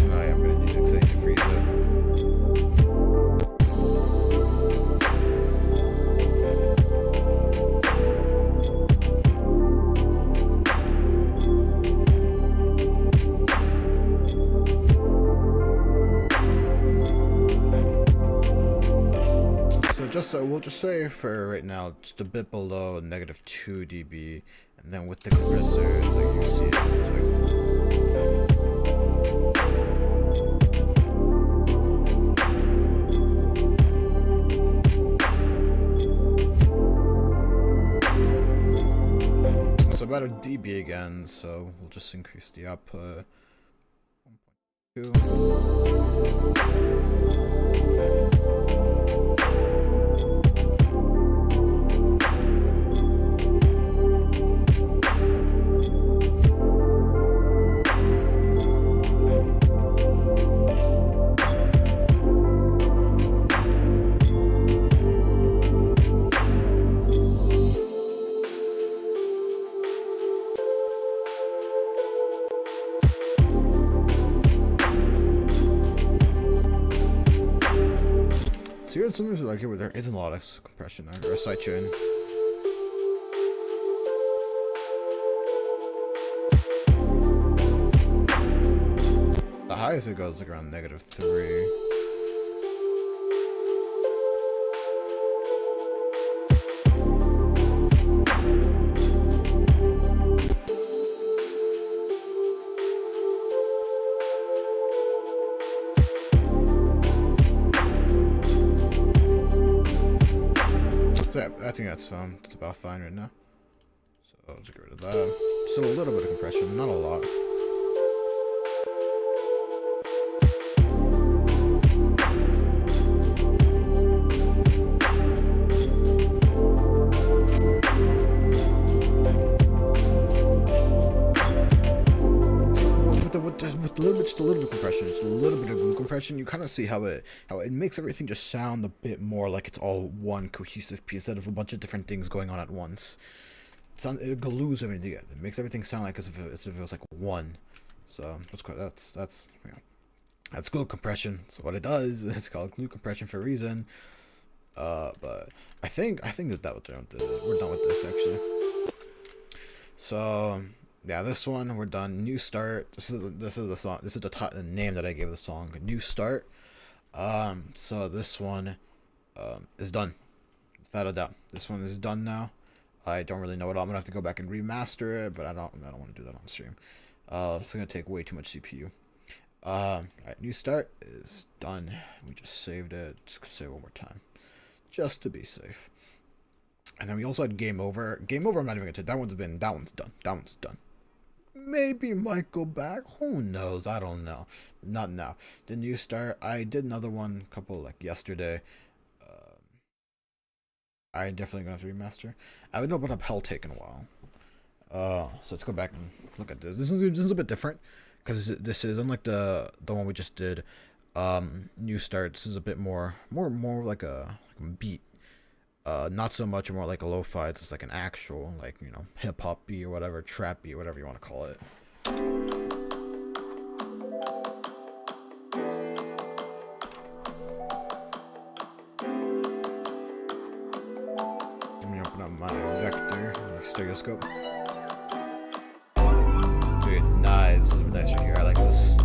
now I'm gonna need to freeze it. We'll just say for right now, just a bit below -2 dB, and then with the compressor, it's like you see it. So about a dB again, so we'll just increase the output 1.2. sometimes like here where there isn't a lot of compression or sidechain. The highest it goes like around -3. So yeah, I think that's fine. That's about fine right now. So I'll just get rid of that. Just a little bit of compression, not a lot. Just a little bit of compression, just a little bit of glue compression, you kind of see how it makes everything just sound a bit more like it's all one cohesive piece instead of a bunch of different things going on at once. It glues everything together. It makes everything sound like as if it was like one. So that's glue compression. So what it does, it's called glue compression for a reason. But I think that we're done with this actually. So yeah, this one we're done. New start. This is the song. This is the name that I gave the song. New start. So this one is done. Without a doubt, this one is done now. I don't really know what I'm gonna have to go back and remaster it, but I don't want to do that on stream. It's gonna take way too much CPU. Alright, new start is done. We just saved it. Just save it one more time, just to be safe. And then we also had game over. Game over. I'm not even gonna take that one's done. That one's done. Maybe might go back. Who knows? I don't know. Not now. The new start. I did another one, couple like yesterday. I definitely gonna have to remaster. I would know about Hell taken a while. So let's go back and look at this. This is a bit different because this is unlike the one we just did. New start. This is a bit more like a beat. Not so much more like a lo-fi. It's like an actual, like, you know, hip hop beat or whatever, trap beat, whatever you want to call it. Let me open up my vector, my stereoscope. Dude, nice. This is nice right here. I like this.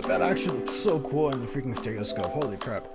That actually looks so cool in the freaking stereoscope. Holy crap.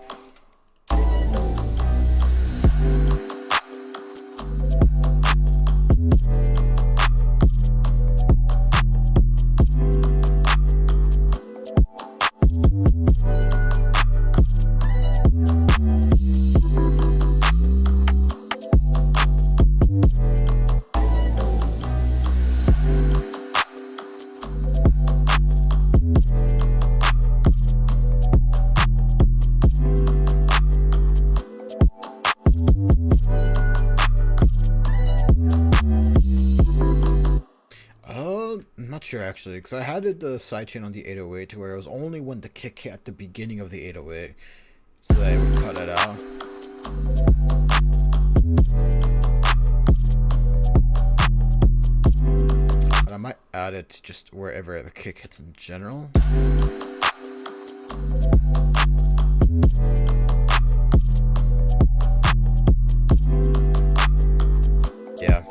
Sure, actually, because I had it the sidechain on the 808 to where it was only when the kick hit at the beginning of the 808, so that I would cut it out. But I might add it just wherever the kick hits in general. Yeah.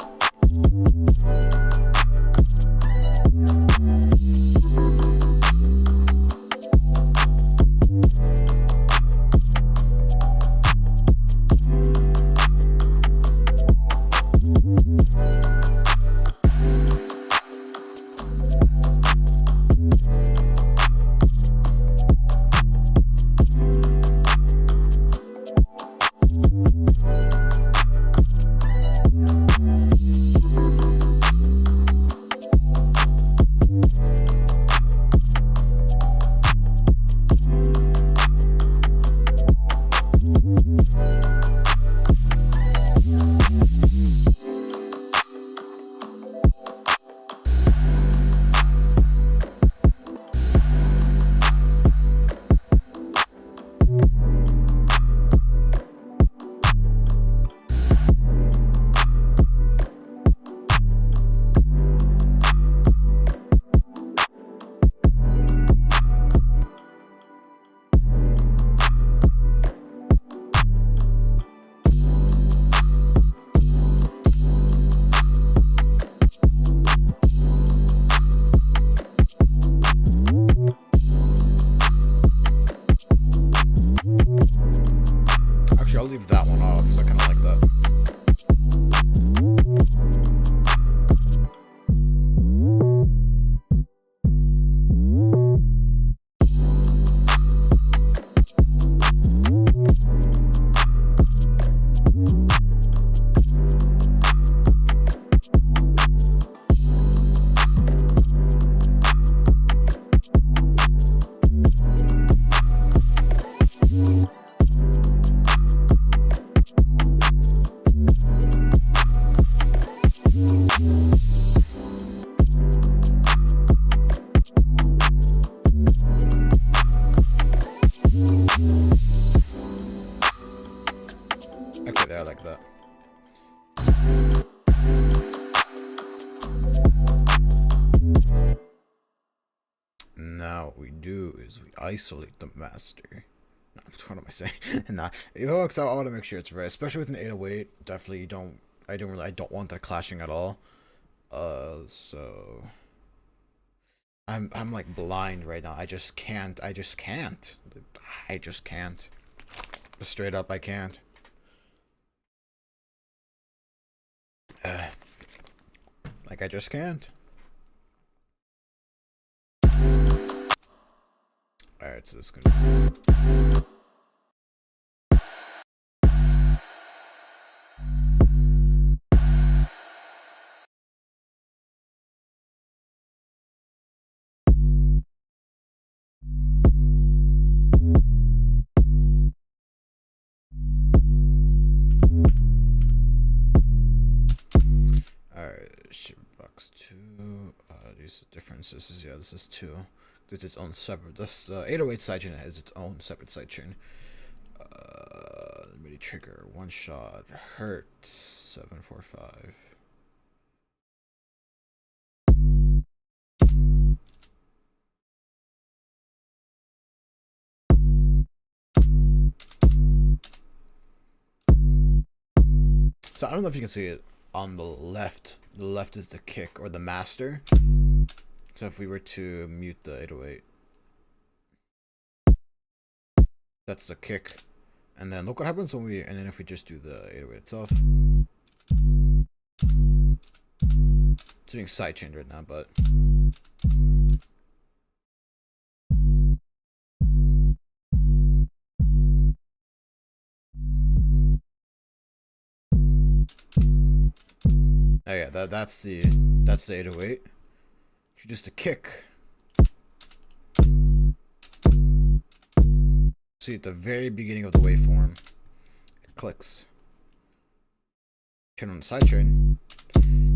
leave that one off, because I kind of like that. Okay, there, I like that. Now what we do is we isolate the master. No, what am I saying? Nah, I want to make sure it's right, especially with an 808. Definitely I don't want that clashing at all. So I'm like blind right now. I just can't. Straight up, I can't. Like, I just can't. Alright, so this is gonna... Box 2. These differences. Yeah, this is 2. It's its own separate. This 808 sidechain has its own separate sidechain. MIDI trigger, one shot, Hertz 745. So I don't know if you can see it on the left. The left is the kick or the master. So if we were to mute the 808, that's the kick. And then look what happens when and then if we just do the 808 itself. It's being sidechained right now, but. Oh yeah, that's the 808. Just a kick. See, at the very beginning of the waveform, it clicks. Turn on the sidechain.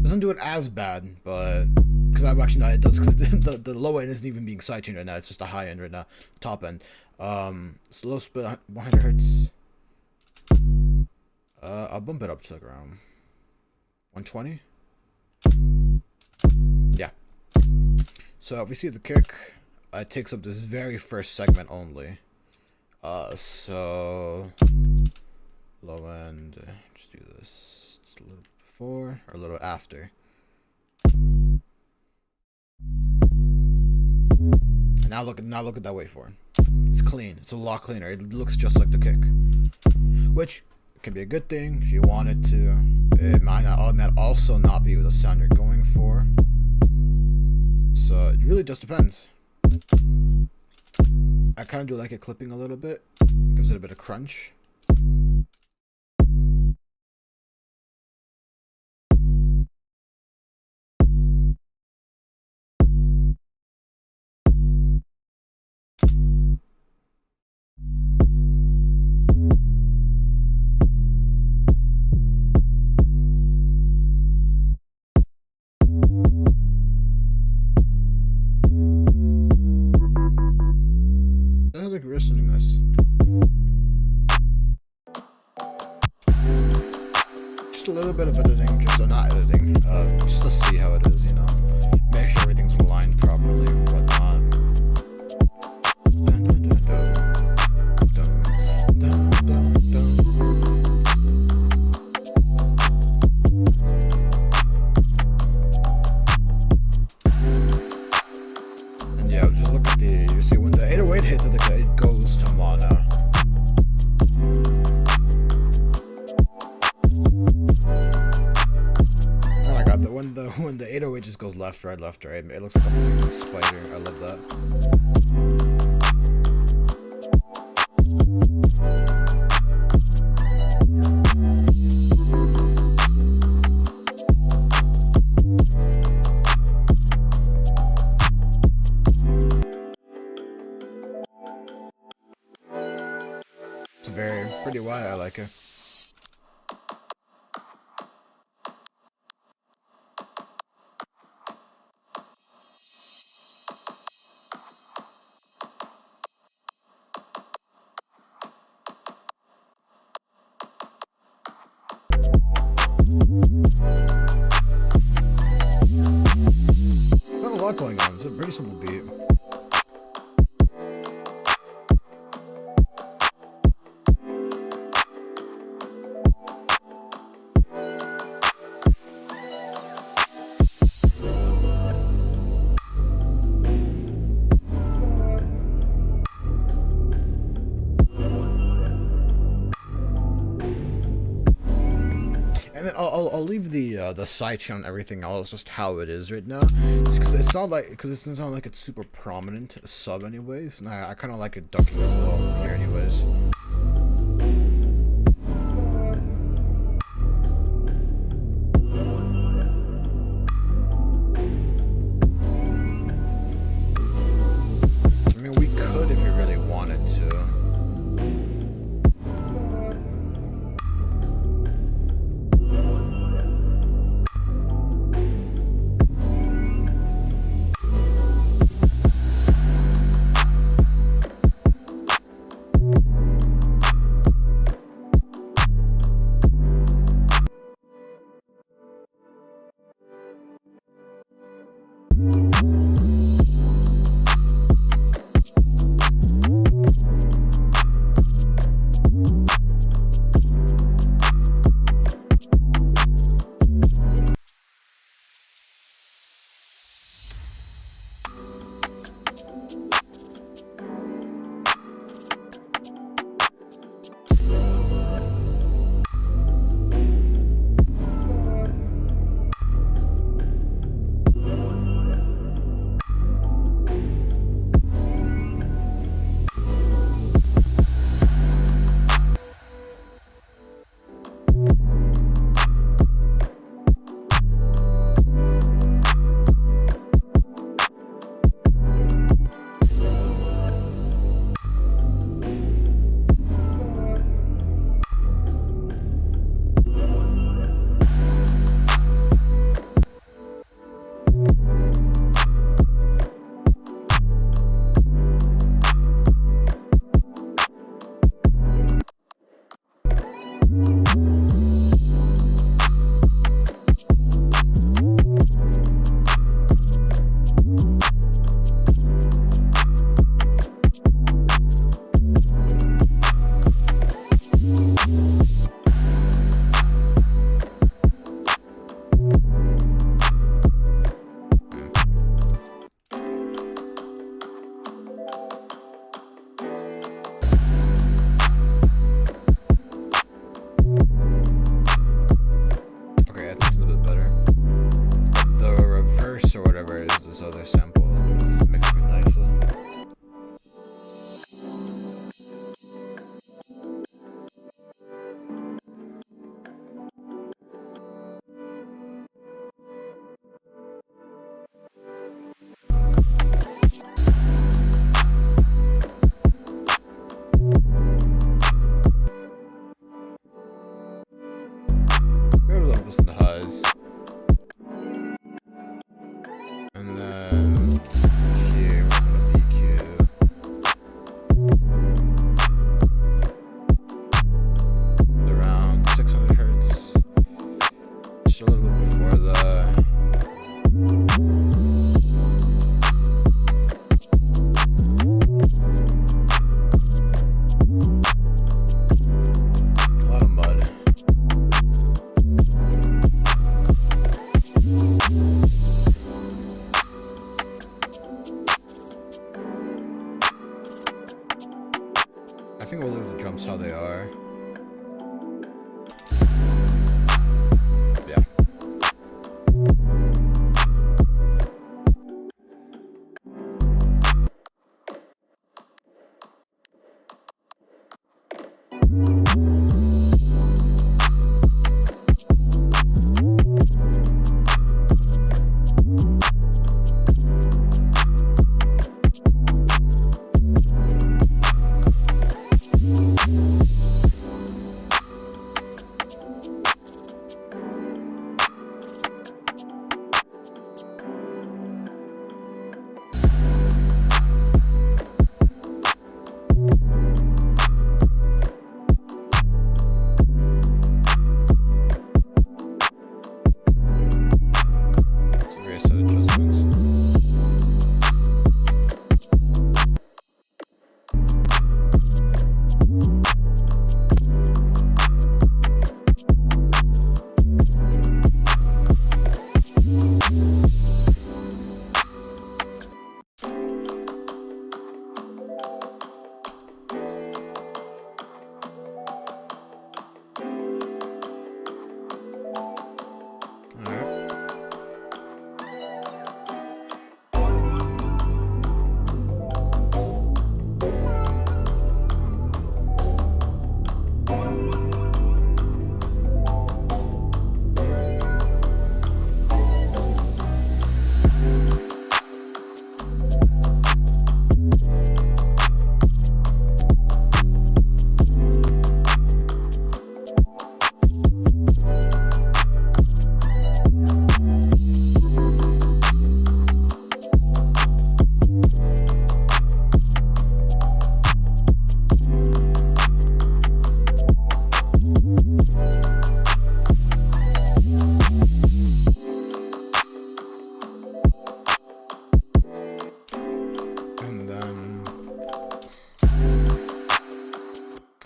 Doesn't do it as bad, but because I'm actually not, it does because the low end isn't even being sidechained right now. It's just the high end right now, top end. It's low split 100 hertz. I'll bump it up to like around 120. Yeah. So if we see the kick, it takes up this very first segment only. So low end. Just do this just a little before or a little after. And now look at that waveform. It's clean. It's a lot cleaner. It looks just like the kick, which can be a good thing if you want it to. It might also not be the sound you're going for. So it really just depends. I kind of do like it clipping a little bit. Gives it a bit of crunch. I think we're listening this. Just a little bit of editing, just not editing, just to see how it is, you know. Make sure everything's aligned properly and whatnot. And yeah, just look at you see when the 808 hits, it goes to mono. way it just goes left, right, left, right. It looks like a spider. I love that. It's pretty wide. I like it. Not a lot going on. It's a pretty simple beat. And then I'll leave the side chain on everything else just how it is right now, just because it's not like it doesn't sound like it's super prominent sub anyways, and I kind of like it ducking as well here anyways. I mean, we could if we really wanted to. This other sample is mixing it nicely. We have a little bit in the highs. And then here we're gonna EQ. Around 600 hertz. Just a little bit before the a lot of mud. I think we'll leave the drums how they are. Yeah.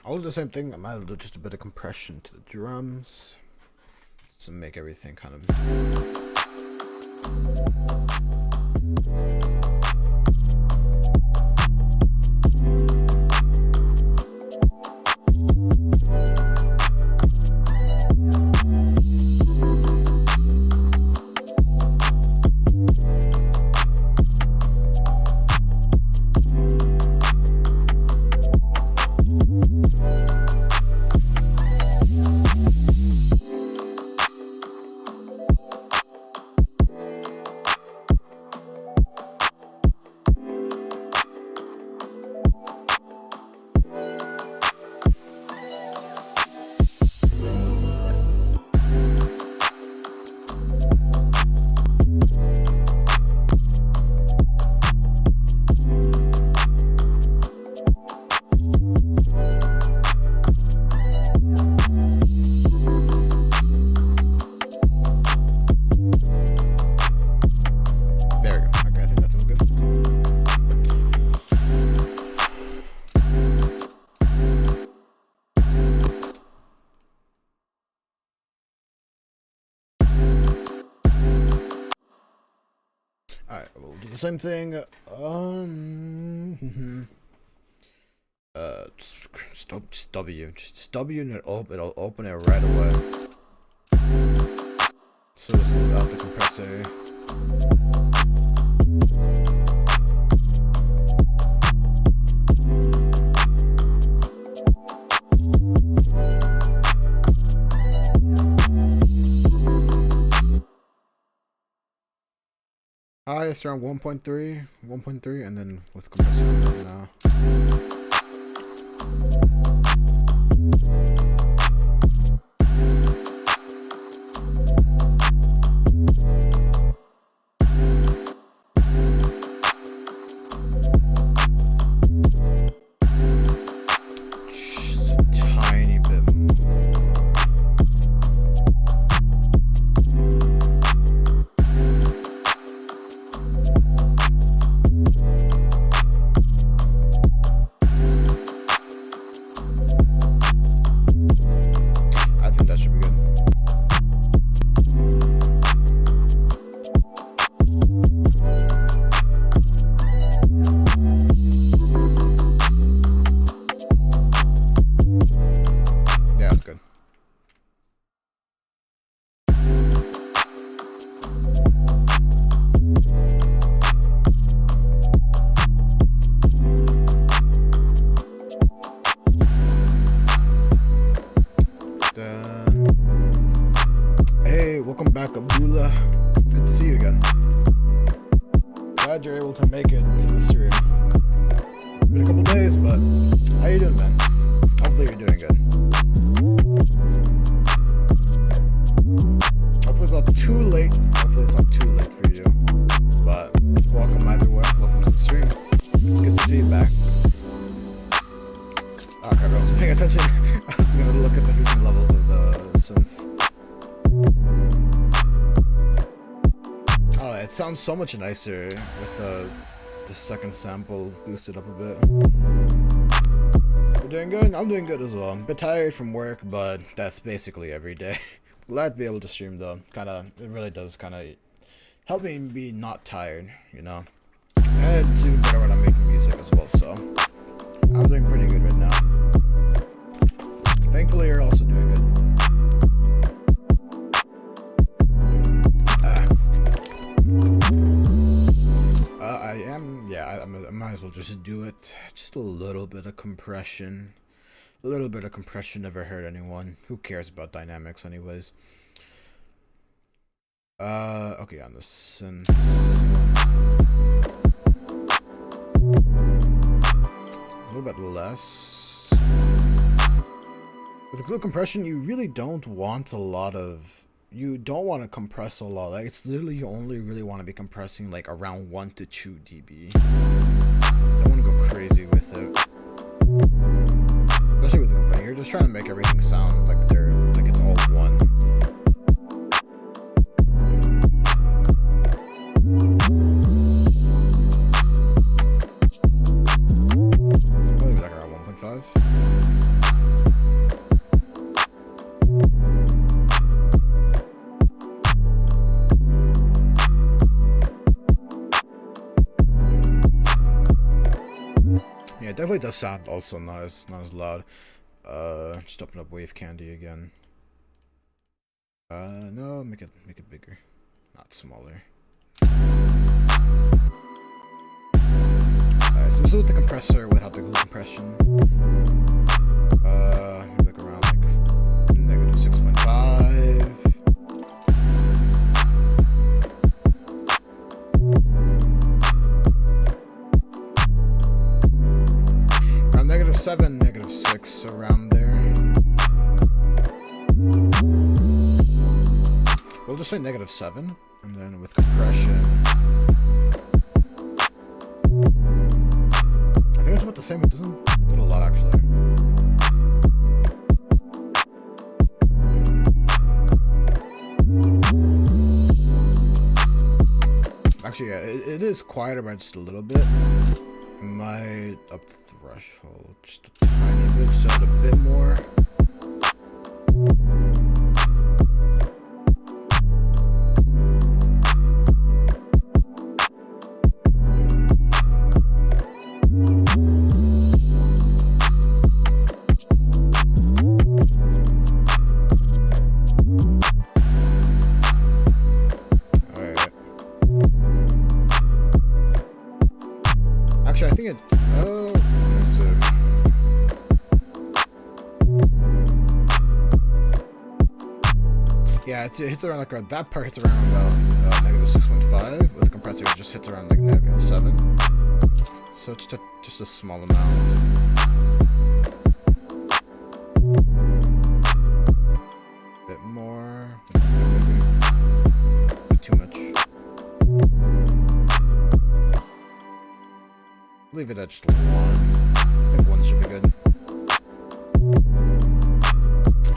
I'll do the same thing. I might do just a bit of compression to the drums to make everything kind of. Alright, we'll do the same thing. Just W. Just W and it'll open it right away. So this is without the compressor. Highest around 1.3, and then with compressor now. Just a tiny bit more. Welcome back, Abdullah. Good to see you again. Glad you're able to make it to the stream. Been a couple days, but how you doing, man? Hopefully you're doing good. Hopefully it's not too late. Hopefully it's not too late for you. But welcome either way. Welcome to the stream. Good to see you back. Okay, I was paying attention. I was gonna look at the different levels of the synth. Oh, it sounds so much nicer with the second sample boosted up a bit. You're doing good? I'm doing good as well. I'm a bit tired from work, but that's basically every day. Glad to be able to stream though. It really does help me be not tired, you know. And it's even better when I'm making music as well, so I'm doing pretty good right now. Thankfully, you're also doing good. I am, yeah, I might as well just do it. Just a little bit of compression. A little bit of compression never hurt anyone. Who cares about dynamics anyways? Okay, on the synth. A little bit less. With the glue compression, you really don't want a lot of... You don't want to compress a lot. Like, it's literally, you only really want to be compressing like around 1 to 2 dB. Don't want to go crazy with it. Especially with the compression. You're just trying to make everything sound like it's all one. Probably like around 1.5. definitely does sound also not as loud. Just open up Wave Candy again. No, make it bigger, not smaller. Alright, so this is with the compressor without the glue compression. Look around like -6.5. Around -7, -6, around there. We'll just say -7, and then with compression. I think it's about the same. It doesn't need a lot actually. Actually, yeah, it is quieter by just a little bit. I might up the threshold just a tiny bit, so a bit more. Actually, I think it. Oh, let me see. Yeah, it hits around like that part hits around about -6.5. With the compressor, it just hits around like -7. So it's just a small amount. Bit more. Too much. Leave it at just 1. I think 1 should be good.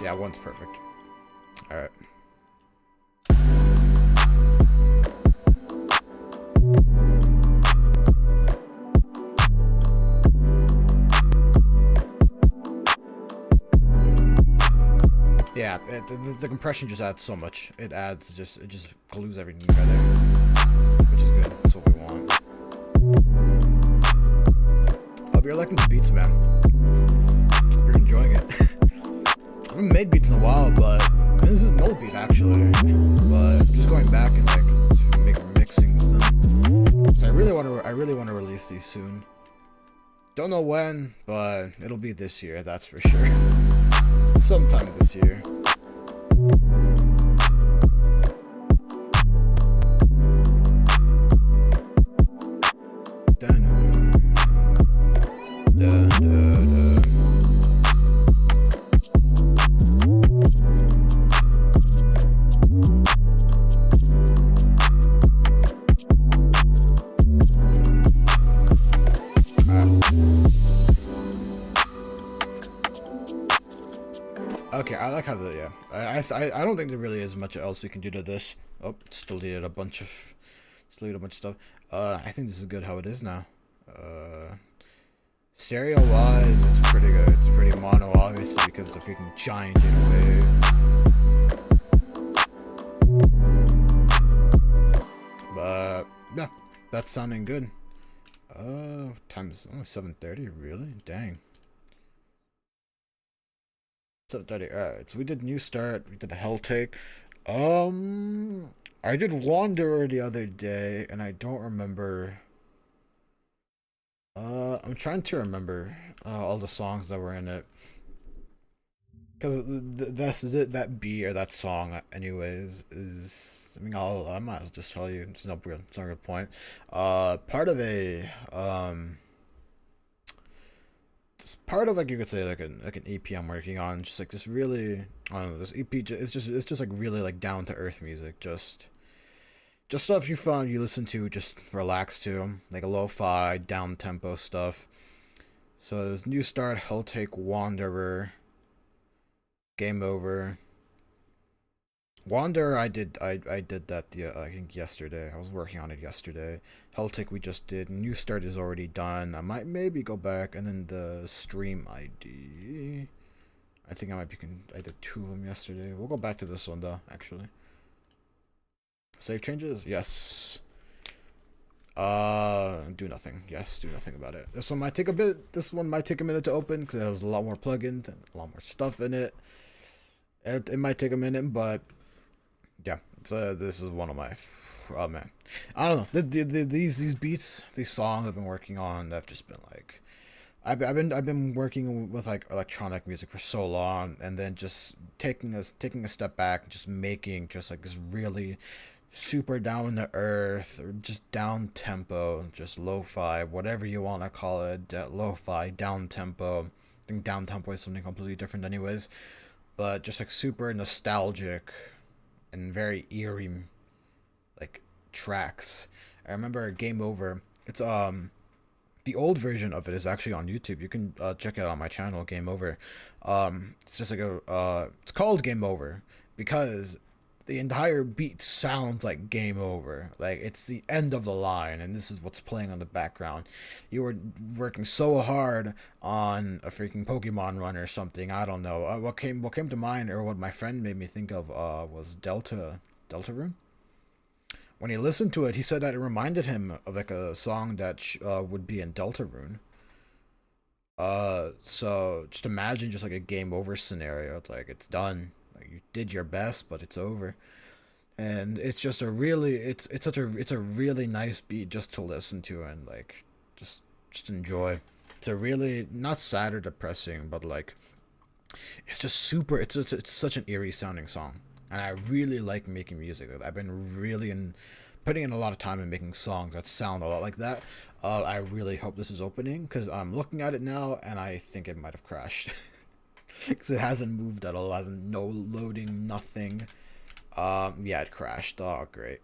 Yeah, 1's perfect. Alright. Yeah, the compression just adds so much. It just glues everything together, which is good. That's what we want. Hope you're liking the beats, man. Hope you're enjoying it. I haven't made beats in a while, but this is an old beat actually. But just going back and like mixing them. So I really want to release these soon. Don't know when, but it'll be this year, that's for sure. Sometime this year. Okay, I like how the I don't think there really is much else we can do to this. Oh, still deleted a bunch of stuff. I think this is good how it is now. Stereo wise, it's pretty good. It's pretty mono, obviously, because it's a freaking giant anyway. But yeah, that's sounding good. Time's only 7:30. Really? Dang. 7:30. Alright, so we did New Start, we did a Hell Take. I did Wanderer the other day, and I don't remember. I'm trying to remember all the songs that were in it. Because that beat or that song, anyways, is. I mean, I might as well just tell you. It's no real point. Part of like you could say like an EP I'm working on, just like this really, I don't know, this EP it's just like really like down to earth music, just stuff you find you listen to, just relax to, like a lo-fi down tempo stuff. So there's New Start, Hell Take, Wanderer, Game Over. Wanderer I did that I think yesterday. I was working on it yesterday. Helltick we just did. New Start is already done. I might maybe go back, and then the stream ID. I think I did 2 of them yesterday. We'll go back to this one though, actually. Save changes? Yes. Do nothing. Yes, do nothing about it. This one might take a bit. This one might take a minute to open because it has a lot more plugins and a lot more stuff in it. It might take a minute, but yeah, this is one of my. Oh man, I don't know. These beats, these songs I've been working on, I've just been like, I've been working with like electronic music for so long, and then just taking a step back, and just making just like this really super down to earth or just down tempo, just lo-fi, whatever you want to call it, lo-fi, down tempo. I think down tempo is something completely different anyways, but just like super nostalgic and very eerie like tracks. I remember Game Over. It's the old version of it is actually on YouTube. You can check it out on my channel, Game Over. It's just like it's called Game Over because the entire beat sounds like game over. Like it's the end of the line, and this is what's playing on the background. You were working so hard on a freaking Pokemon run or something. I don't know. What came to mind, or what my friend made me think of, was Deltarune. When he listened to it, he said that it reminded him of like a song that would be in Deltarune. So just imagine just like a game over scenario. It's like it's done. Like you did your best, but it's over. And it's just a really it's a really nice beat just to listen to and like just enjoy. It's a really not sad or depressing, but like it's just super. It's such an eerie sounding song, and I really like making music. I've been really putting in a lot of time in making songs that sound a lot like that. I really hope this is opening because I'm looking at it now and I think it might have crashed. Because it hasn't moved at all, hasn't no loading, nothing. Yeah, it crashed. Oh, great.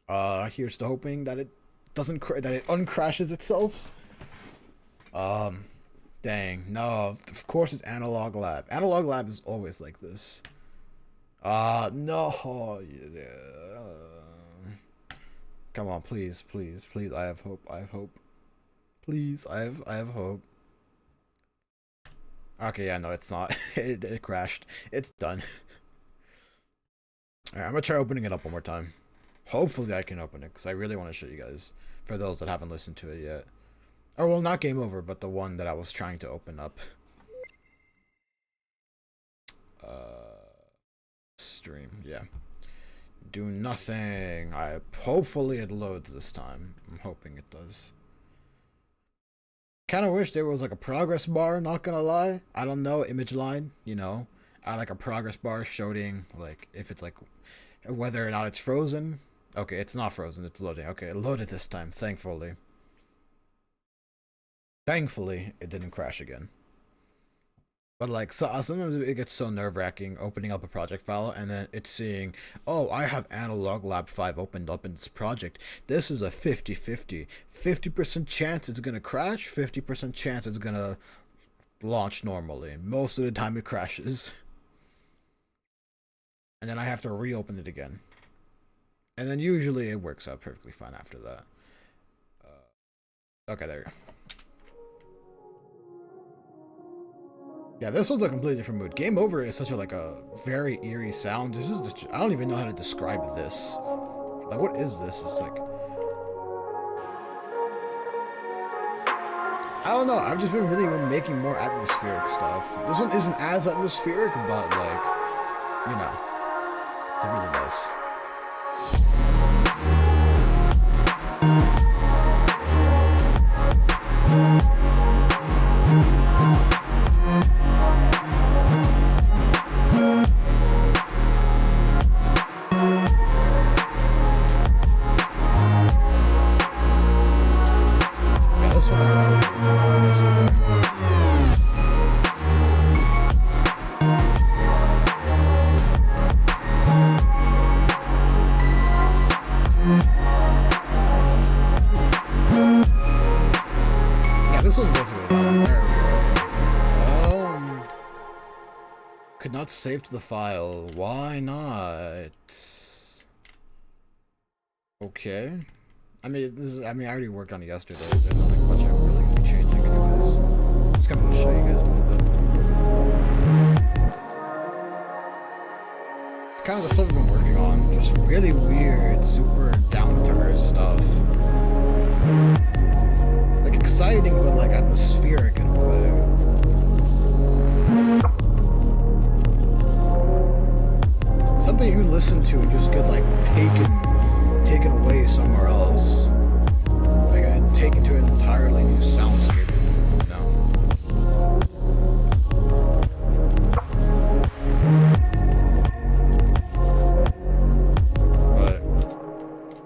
Here's to hoping that it doesn't that it uncrashes itself. Dang, no. Of course, it's Analog Lab. Analog Lab is always like this. No. Yeah. Come on, please, please, please. I have hope. I have hope. Please, I have hope. Okay, yeah, no, it's not. It crashed. It's done. Alright, I'm gonna try opening it up one more time. Hopefully I can open it, because I really want to show you guys. For those that haven't listened to it yet. Or, well, not Game Over, but the one that I was trying to open up. Stream, yeah. Do nothing. Hopefully it loads this time. I'm hoping it does. Kind of wish there was like a progress bar, not gonna lie. I don't know, image line, you know. I like a progress bar showing like if it's like whether or not it's frozen. Okay, it's not frozen, it's loading. Okay, it loaded this time, thankfully. Thankfully, it didn't crash again. But like sometimes it gets so nerve-wracking opening up a project file and then it's seeing, oh, I have Analog Lab 5 opened up in this project. This is a 50-50. 50% chance it's gonna crash, 50% chance it's gonna launch normally. Most of the time it crashes. And then I have to reopen it again. And then usually it works out perfectly fine after that. Okay, there you go. Yeah, this one's a completely different mood. Game Over is such a like a very eerie sound. This is just, I don't even know how to describe this. Like, what is this? It's like, I don't know. I've just been really making more atmospheric stuff. This one isn't as atmospheric, but like, you know, it's really nice. Could not save to the file. Why not? Okay. I mean, I already worked on it yesterday. There's nothing much I'm really gonna be changing anyways. Just kind of show you guys a little bit. Kind of the stuff I've been working on. Just really weird, super down to earth stuff. like exciting, but like atmospheric in a way. Something you listen to and just get like taken away somewhere else, like and taken to an entirely new soundscape.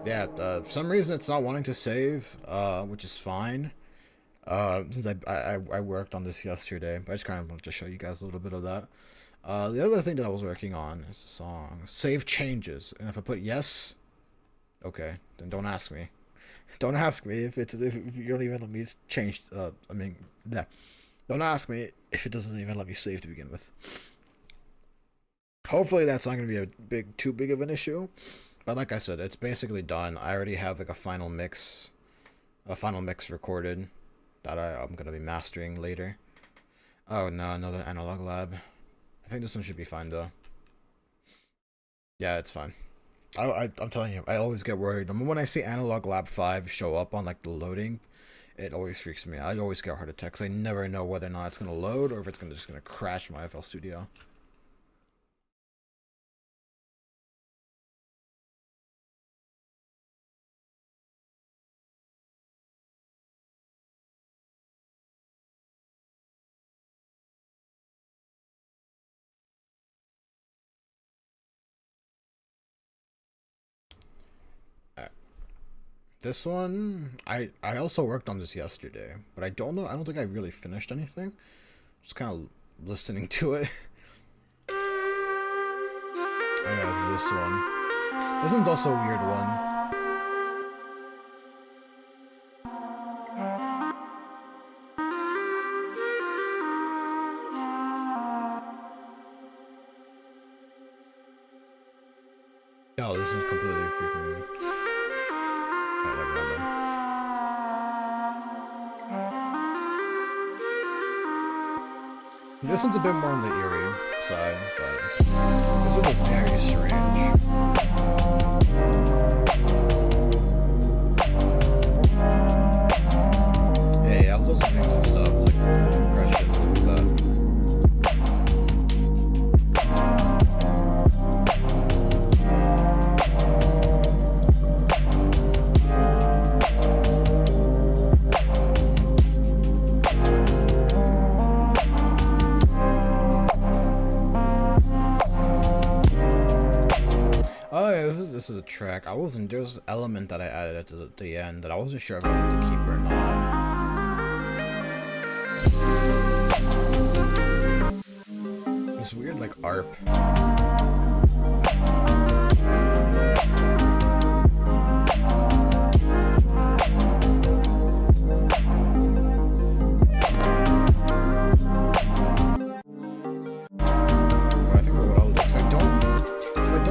Yeah, for some reason it's not wanting to save, which is fine. Since I worked on this yesterday, but I just kind of wanted to show you guys a little bit of that. The other thing that I was working on is the song Save Changes, and if I put yes, okay, then don't ask me. Don't ask me if you don't even let me change. Yeah, don't ask me if it doesn't even let me save to begin with. Hopefully that's not gonna be too big of an issue. But like I said, it's basically done. I already have like a final mix recorded that I'm gonna be mastering later. Oh no, another analog lab. I think this one should be fine though. Yeah, it's fine. I'm telling you, I always get worried. I mean, when I see Analog Lab 5 show up on like the loading, it always freaks me out. I always get a heart attack because I never know whether or not it's gonna load or if it's just gonna crash my FL Studio. This one, I also worked on this yesterday, but I don't know. I don't think I really finished anything. Just kind of listening to it. Oh yeah, it's this one. This one's also a weird one. Oh, this one's completely freaking. Alright, never mind then. This one's a bit more on the eerie side, but this is very strange. Yeah, I was also doing some stuff like impressions, stuff like that. Oh yeah, this is a track. There's an element that I added at the end that I wasn't sure if I wanted to keep or not. This weird like ARP.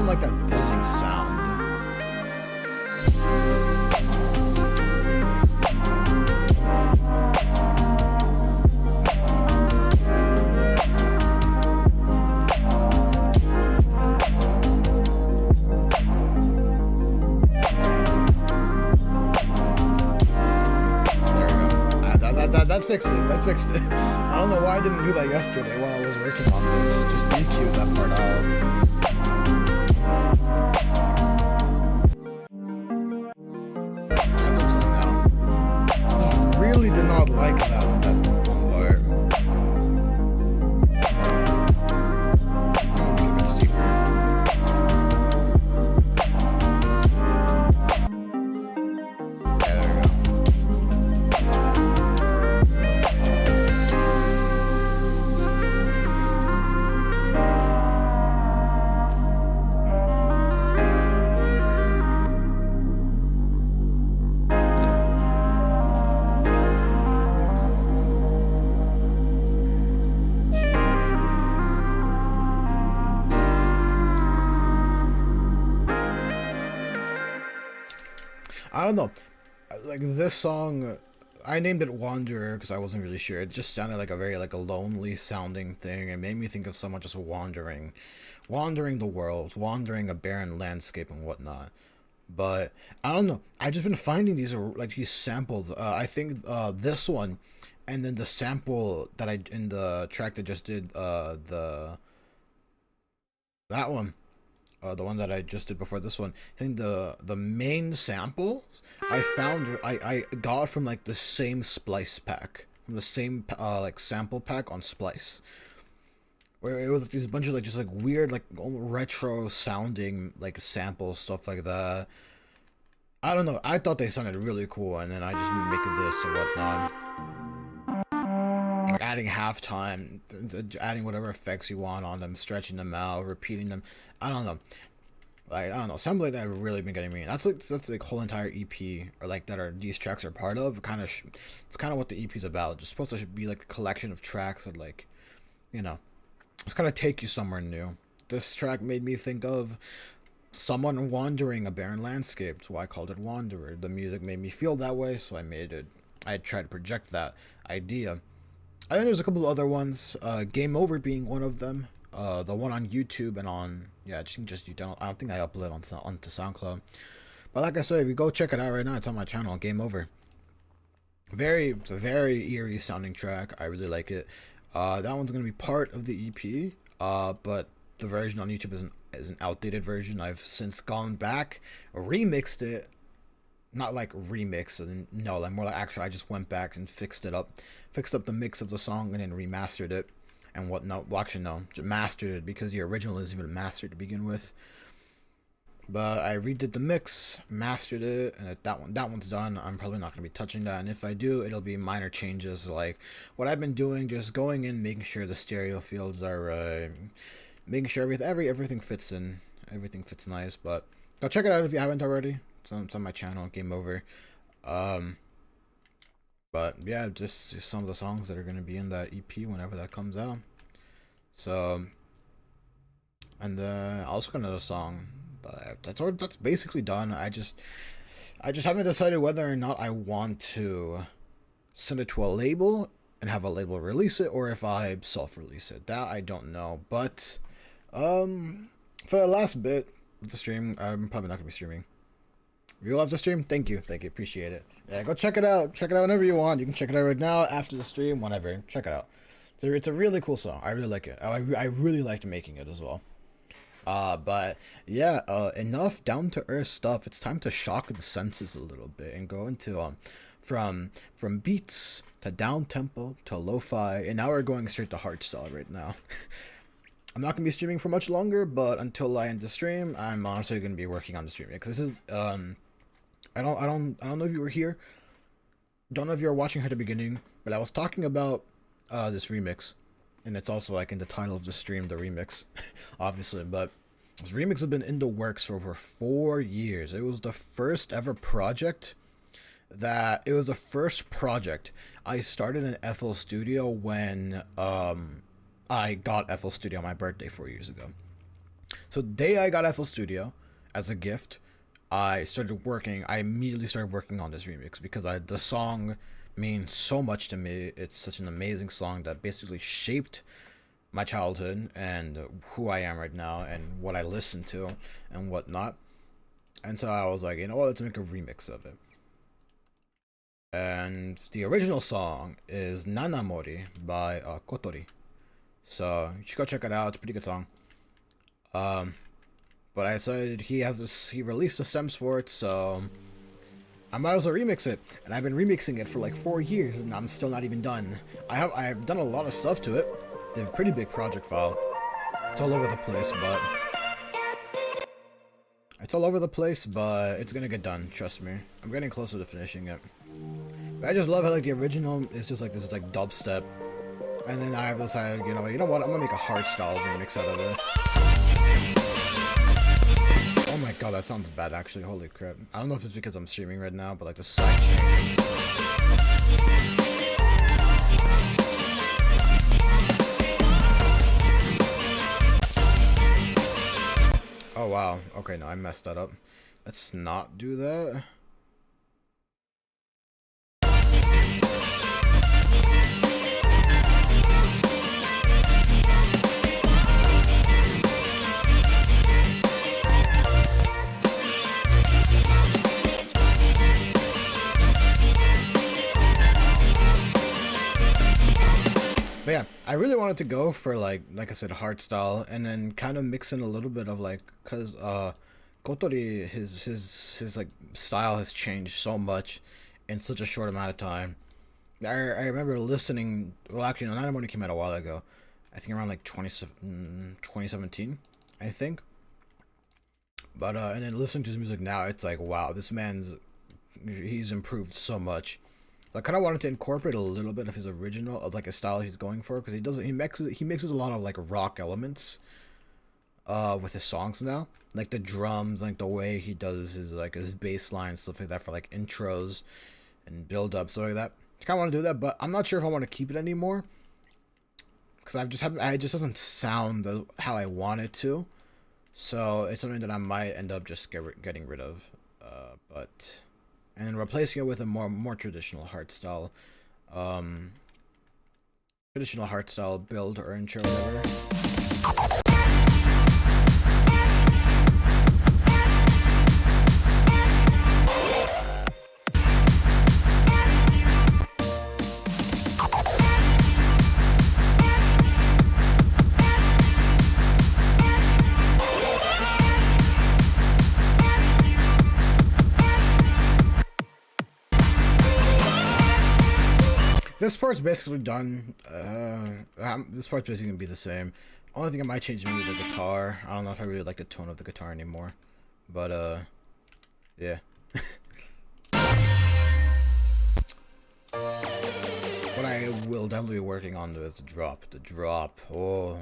Like that buzzing sound. There we go. That fixed it. That fixed it. I don't know why I didn't do that yesterday while I was working on this. Just EQ that part out. Really did not like that one part. I'll make it a bit steeper. Yeah, there we go. I don't know, like this song, I named it Wanderer because I wasn't really sure. It just sounded like a very like a lonely sounding thing. It made me think of someone just wandering the world, wandering a barren landscape and whatnot. But I don't know. I just been finding these like these samples. I think this one, and then the sample that I in the track that just did that one. The one that I just did before this one. I think the main samples I got from like the same splice pack, from the same like sample pack on Splice, where it was these bunch of like just like weird like retro sounding like samples, stuff like that. I don't know. I thought they sounded really cool, and then I just making this and whatnot. Like adding halftime, adding whatever effects you want on them, stretching them out, repeating them. I don't know. Like I don't know. Something like that really been getting me. That's like whole entire EP or like that are these tracks are part of. Kind of, it's kind of what the EP's about. Just supposed to be like a collection of tracks that like, you know, it's kind of take you somewhere new. This track made me think of someone wandering a barren landscape, so I called it Wanderer. The music made me feel that way, so I made it. I tried to project that idea. I think there's a couple of other ones. Game Over being one of them. The one on YouTube and on just you don't. I don't think I upload onto SoundCloud. But like I said, if you go check it out right now, it's on my channel. Game Over. It's a very eerie sounding track. I really like it. That one's gonna be part of the EP. But the version on YouTube is an outdated version. I've since gone back, remixed it. Not like remix, and no, like more like actually I just went back and fixed up the mix of the song and then remastered it and whatnot. Well, actually no, just mastered it because the original isn't even mastered to begin with. But I redid the mix, mastered it, and that one's done. I'm probably not gonna be touching that, and if I do, it'll be minor changes like what I've been doing, just going in, making sure the stereo fields are making sure everything fits in, everything fits nice. But go check it out if you haven't already. It's on my channel, Game Over. But yeah, just some of the songs that are gonna be in that EP whenever that comes out. So, and also another song that's basically done. I just haven't decided whether or not I want to send it to a label and have a label release it, or if I self-release it. That I don't know. But for the last bit of the stream, I'm probably not gonna be streaming. If you love the stream, thank you, appreciate it. Yeah, go check it out whenever you want. You can check it out right now, after the stream, whenever. Check it out. It's a really cool song. I really like it. I really liked making it as well. But yeah, enough down to earth stuff. It's time to shock the senses a little bit and go into from beats to down tempo to lo-fi, and now we're going straight to hardstyle right now. I'm not gonna be streaming for much longer, but until I end the stream, I'm honestly gonna be working on the stream, because this is I don't know if you were here. Don't know if you were watching at the beginning, but I was talking about this remix, and it's also like in the title of the stream, the remix, obviously. But this remix has been in the works for over 4 years. It was the first ever project. It was the first project I started in FL Studio when I got FL Studio on my birthday 4 years ago. So the day I got FL Studio as a gift, I immediately started working on this remix because the song means so much to me. It's such an amazing song that basically shaped my childhood and who I am right now and what I listen to and whatnot. And so I was like, you know what, let's make a remix of it. And the original song is Nanamori by Kotori. So you should go check it out. It's a pretty good song. But I decided he released the stems for it, so I might as well remix it. And I've been remixing it for like 4 years, and I'm still not even done. I've done a lot of stuff to it. They have a pretty big project file. It's all over the place, but it's gonna get done. Trust me. I'm getting closer to finishing it. But I just love how like the original is just like this like dubstep, and then I have decided, you know what? I'm gonna make a hardstyle remix out of it. Oh my god, that sounds bad actually, holy crap. I don't know if it's because I'm streaming right now, but like the side chain. Oh wow, okay, no, I messed that up. Let's not do that. wanted to go for like I said, hard style, and then kind of mix in a little bit of like, cause Kotori, his like style has changed so much in such a short amount of time. I remember listening. Well, actually, no, Nanamoni came out a while ago. I think around like 2017, I think. But and then listening to his music now, it's like, wow, this he's improved so much. So I kind of wanted to incorporate a little bit of his original, of like a style he's going for, because he mixes a lot of like rock elements with his songs now, like the drums, like the way he does his like his bass line, stuff like that, for like intros and build up, stuff like that. I kind of want to do that, but I'm not sure if I want to keep it anymore, because it just doesn't sound how I want it to. So it's something that I might end up just getting rid of, and then replacing it with a more traditional hardstyle, build or intro, whatever. This part's basically done. This part's basically gonna be the same. Only thing I might change is maybe the guitar. I don't know if I really like the tone of the guitar anymore. But yeah. What I will definitely be working on is the drop. The drop. Oh.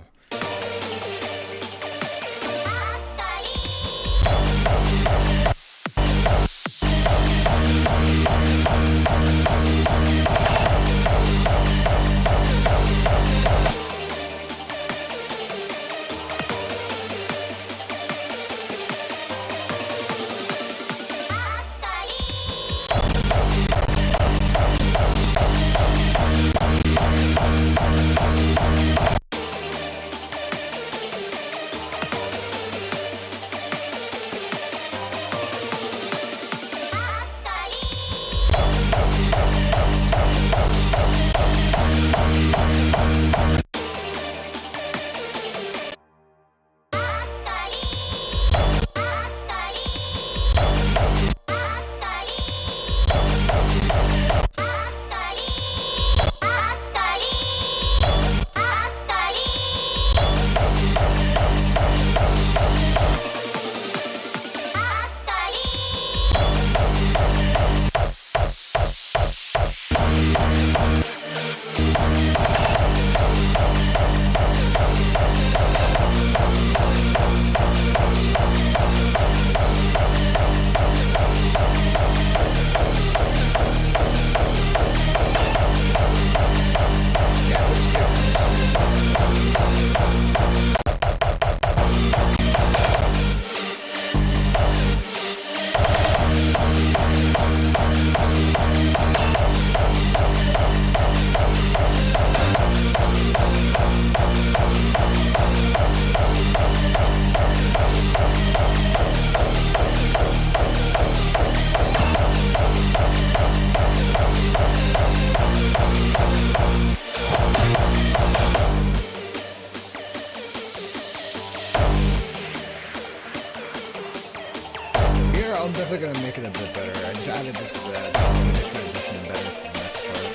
I'm definitely gonna make it a bit better. I just added this because I transition better for the next part.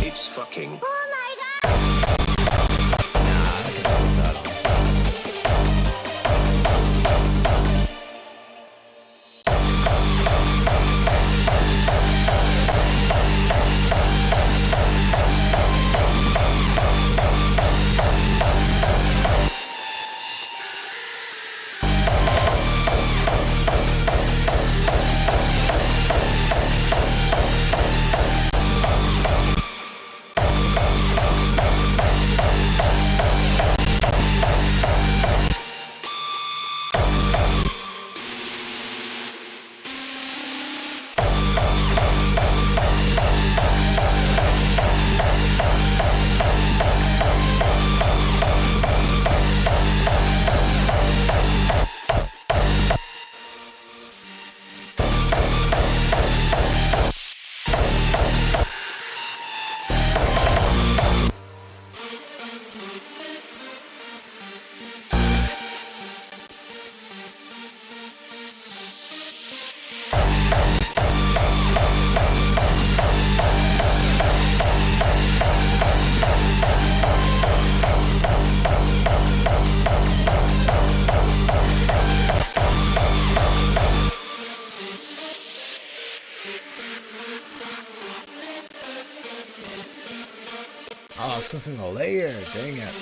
It's fucking. Oh, it's missing a layer. Dang it.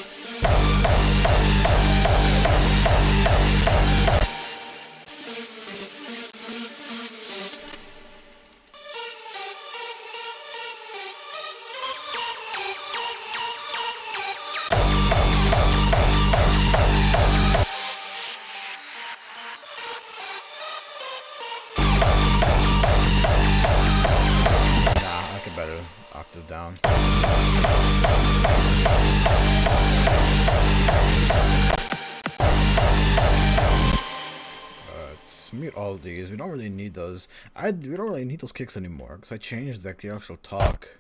Better octave down. Let's mute all of these. We don't really need those. We don't really need those kicks anymore because I changed the actual talk.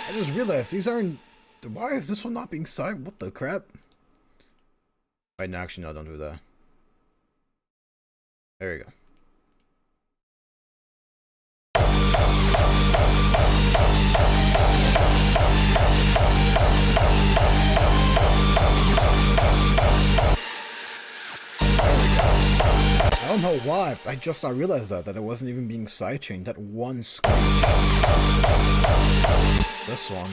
I just realized these aren't. Why is this one not being side? What the crap? Right now, actually, no, don't do that. There you go. I don't know why. I just not realized that it wasn't even being sidechained. That one screen. This one.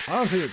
Honestly,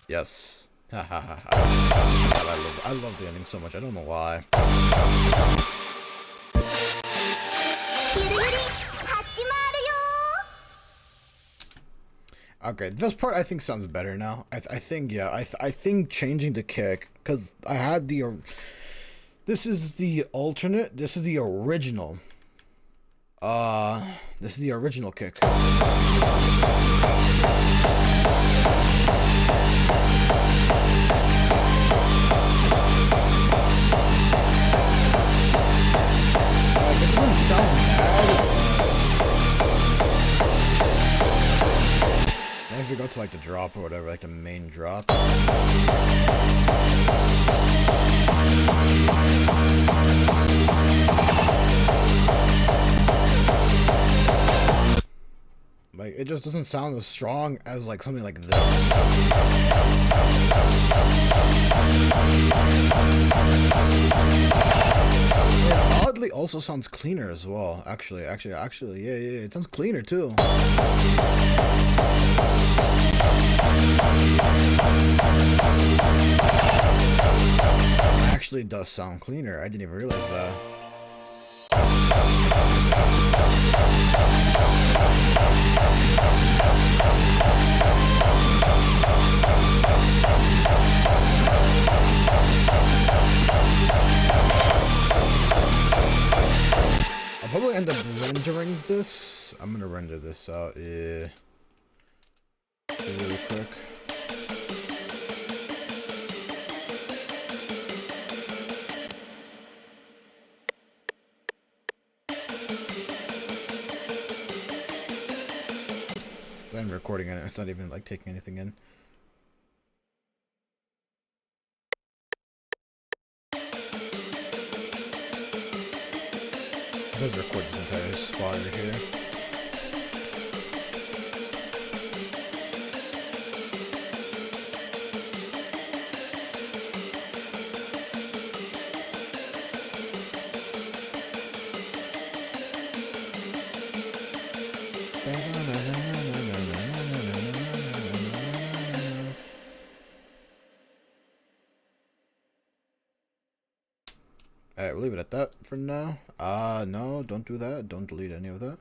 yes. I love the ending so much. I don't know why. Okay, this part I think sounds better now. I think, yeah, I think changing the kick, because I had the, this is the alternate, this is the original. This is the original kick. It doesn't sound bad. And if you go to like the drop or whatever, like the main drop. Like, it just doesn't sound as strong as like something like this. It oddly also sounds cleaner as well. Actually, yeah, it sounds cleaner too. It actually does sound cleaner. I didn't even realize that. this. I'm gonna render this out really quick. I'm recording it. It's not even like taking anything in. Let's record this entire spot right here. Alright, we'll leave it at that for now. No, don't do that. Don't delete any of that.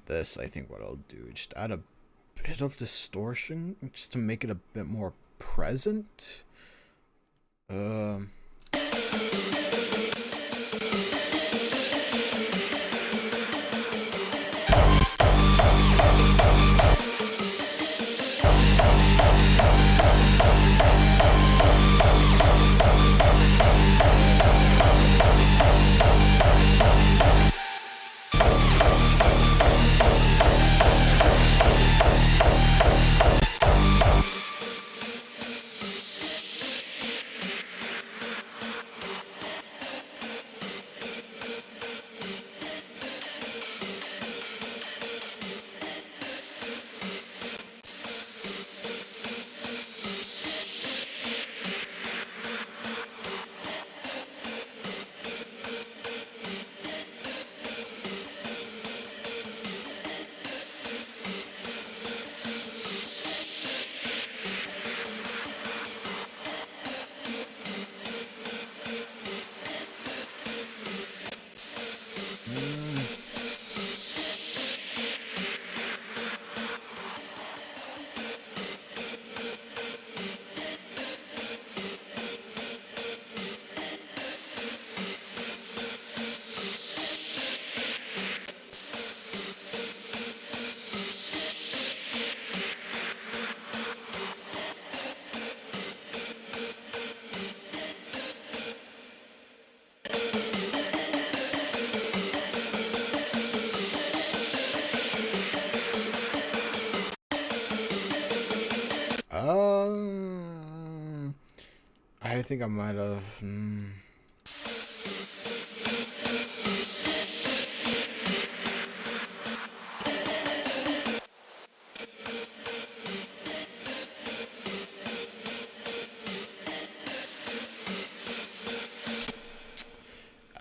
This, I think what I'll do, just add a bit of distortion, just to make it a bit more present. I think I might have.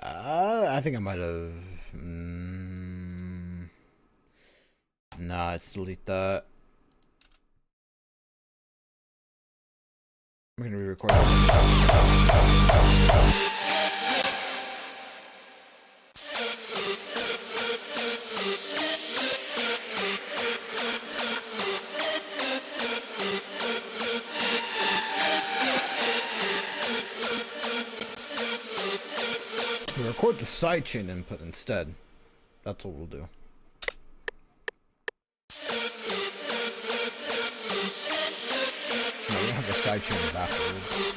I think I might have. Nah, let's delete that. I'm gonna re-record record the sidechain input instead. That's what we'll do. No, we don't have the sidechain afterwards.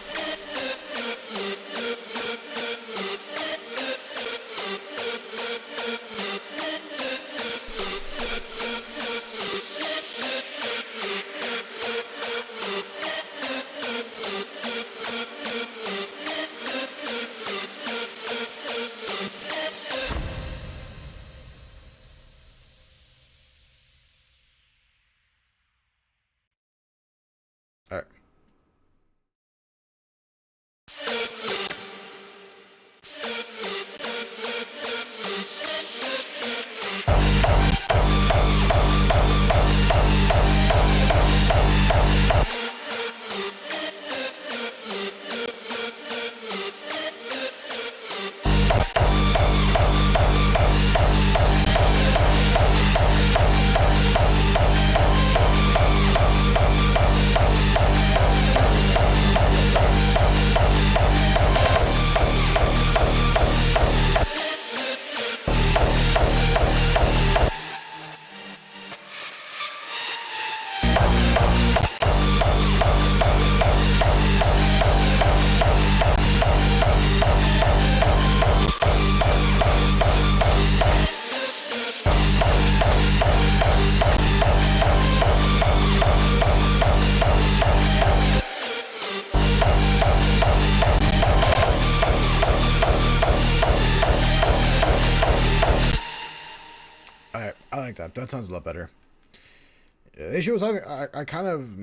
All right. like that. That sounds a lot better. The issue was I kind of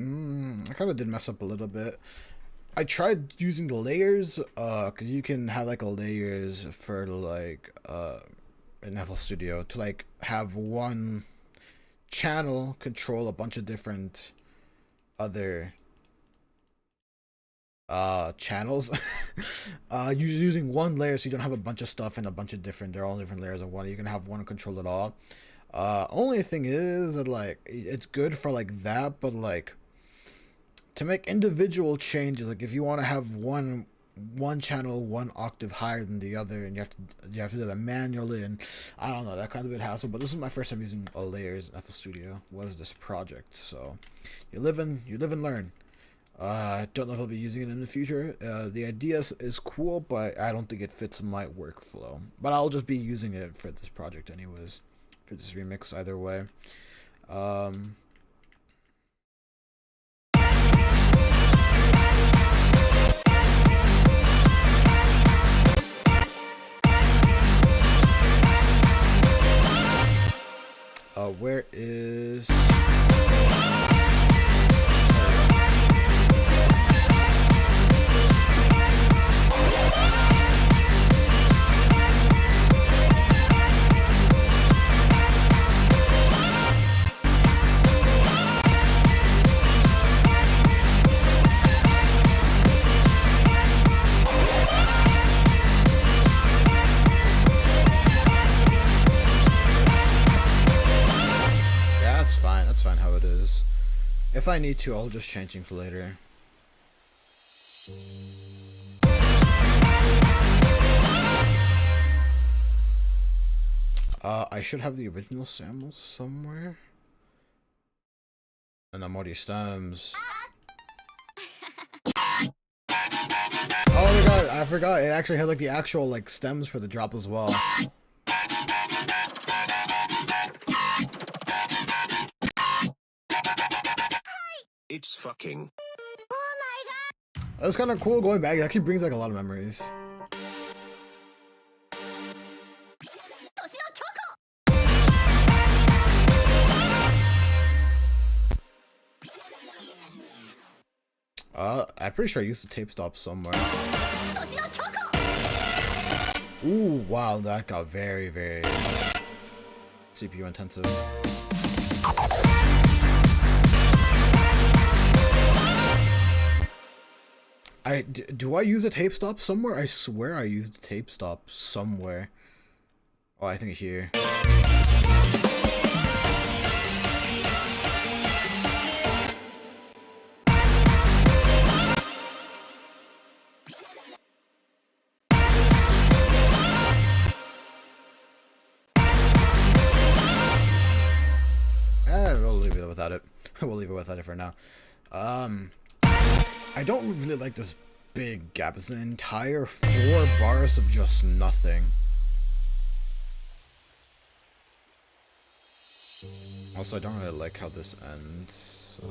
did mess up a little bit. I tried using the layers, cause you can have like a layers for like in FL Studio to like have one channel control a bunch of different other channels. Using one layer so you don't have a bunch of stuff and a bunch of different, they're all different layers of one. You can have one control it all. Only thing is that like it's good for like that, but like to make individual changes, like if you want to have one channel one octave higher than the other, and you have to do that manually, and I don't know, that kind of a bit hassle. But this is my first time using layers in FL Studio. Was this project? So you live and learn. I don't know if I'll be using it in the future. The idea is cool, but I don't think it fits my workflow. But I'll just be using it for this project anyways, for this remix either way. Where is... That's fine how it is. If I need to, I'll just change things later. I should have the original samples somewhere. And I'm already stems. Oh my god, I forgot. It actually had like the actual like stems for the drop as well. It's fucking. Oh my god! That was kind of cool going back. It actually brings like a lot of memories. I'm pretty sure I used the tape stop somewhere. Ooh, wow, that got very, very CPU intensive. Do I use a tape stop somewhere? I swear I used a tape stop somewhere. Oh, I think here. We'll leave it without it. We'll leave it without it for now. I don't really like this big gap. It's an entire 4 bars of just nothing. Also, I don't really like how this ends. So.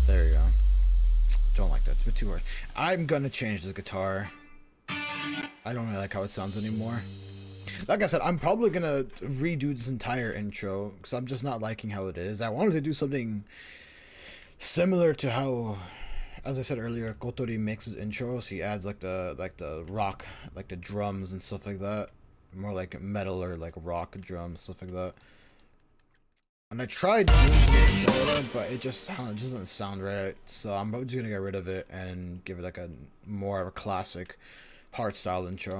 There you go. Don't like that. It's a bit too harsh. I'm gonna change this guitar. I don't really like how it sounds anymore. Like I said, I'm probably gonna redo this entire intro because I'm just not liking how it is. I wanted to do something similar to how, as I said earlier, Kotori makes his intros. He adds like the rock, like the drums and stuff like that. More like metal or like rock drums, stuff like that. And I tried doing something similar, but it just doesn't sound right. So I'm probably just gonna get rid of it and give it like a more of a classic hard style intro.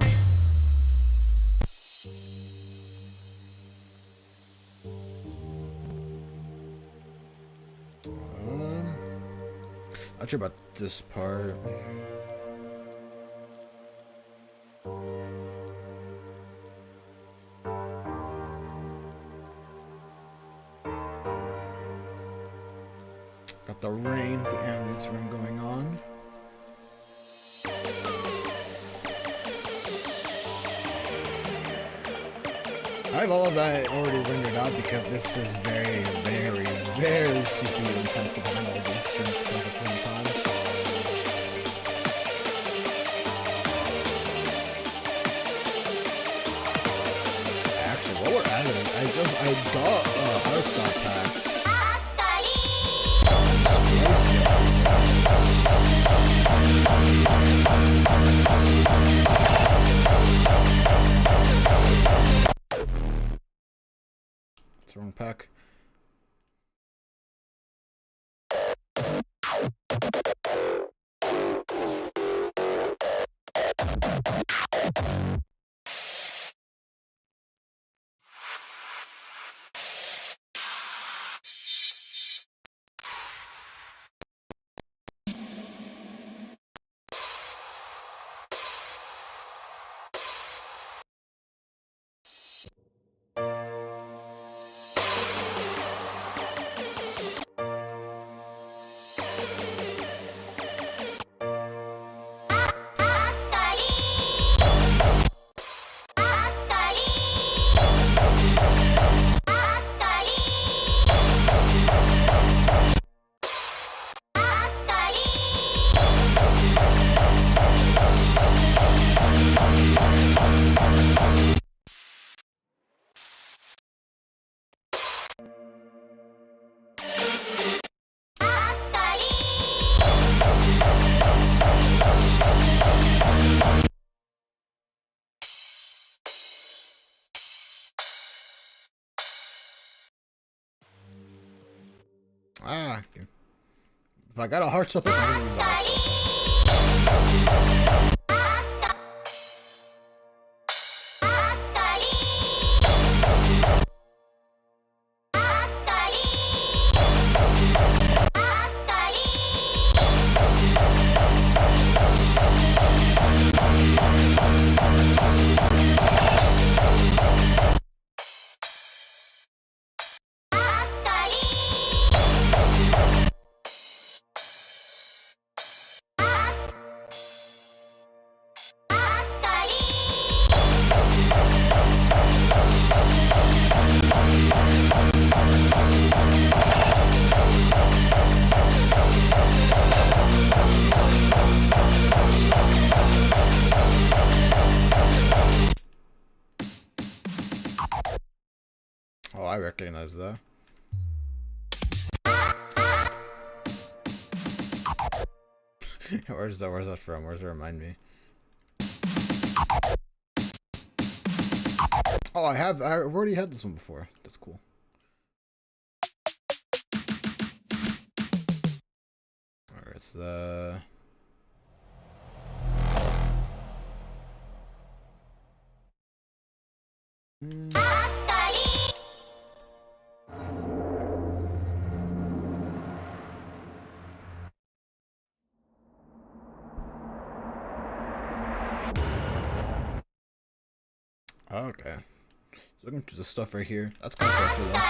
Not sure about this part. Got the rain, the ambience room going on. I have all of that already rendered out because this is very, very, very CPU intensive and all these strings at the same time. Actually, while we're at it, I got Artstop pack. It's the wrong pack. Ah, okay. If I got a heart up, I'm gonna use a heart Oh, I recognize that. Where's that from? Where's it remind me? Oh, I've already had this one before. That's cool. Alright, it's okay. So looking through the stuff right here. That's kind of cool though.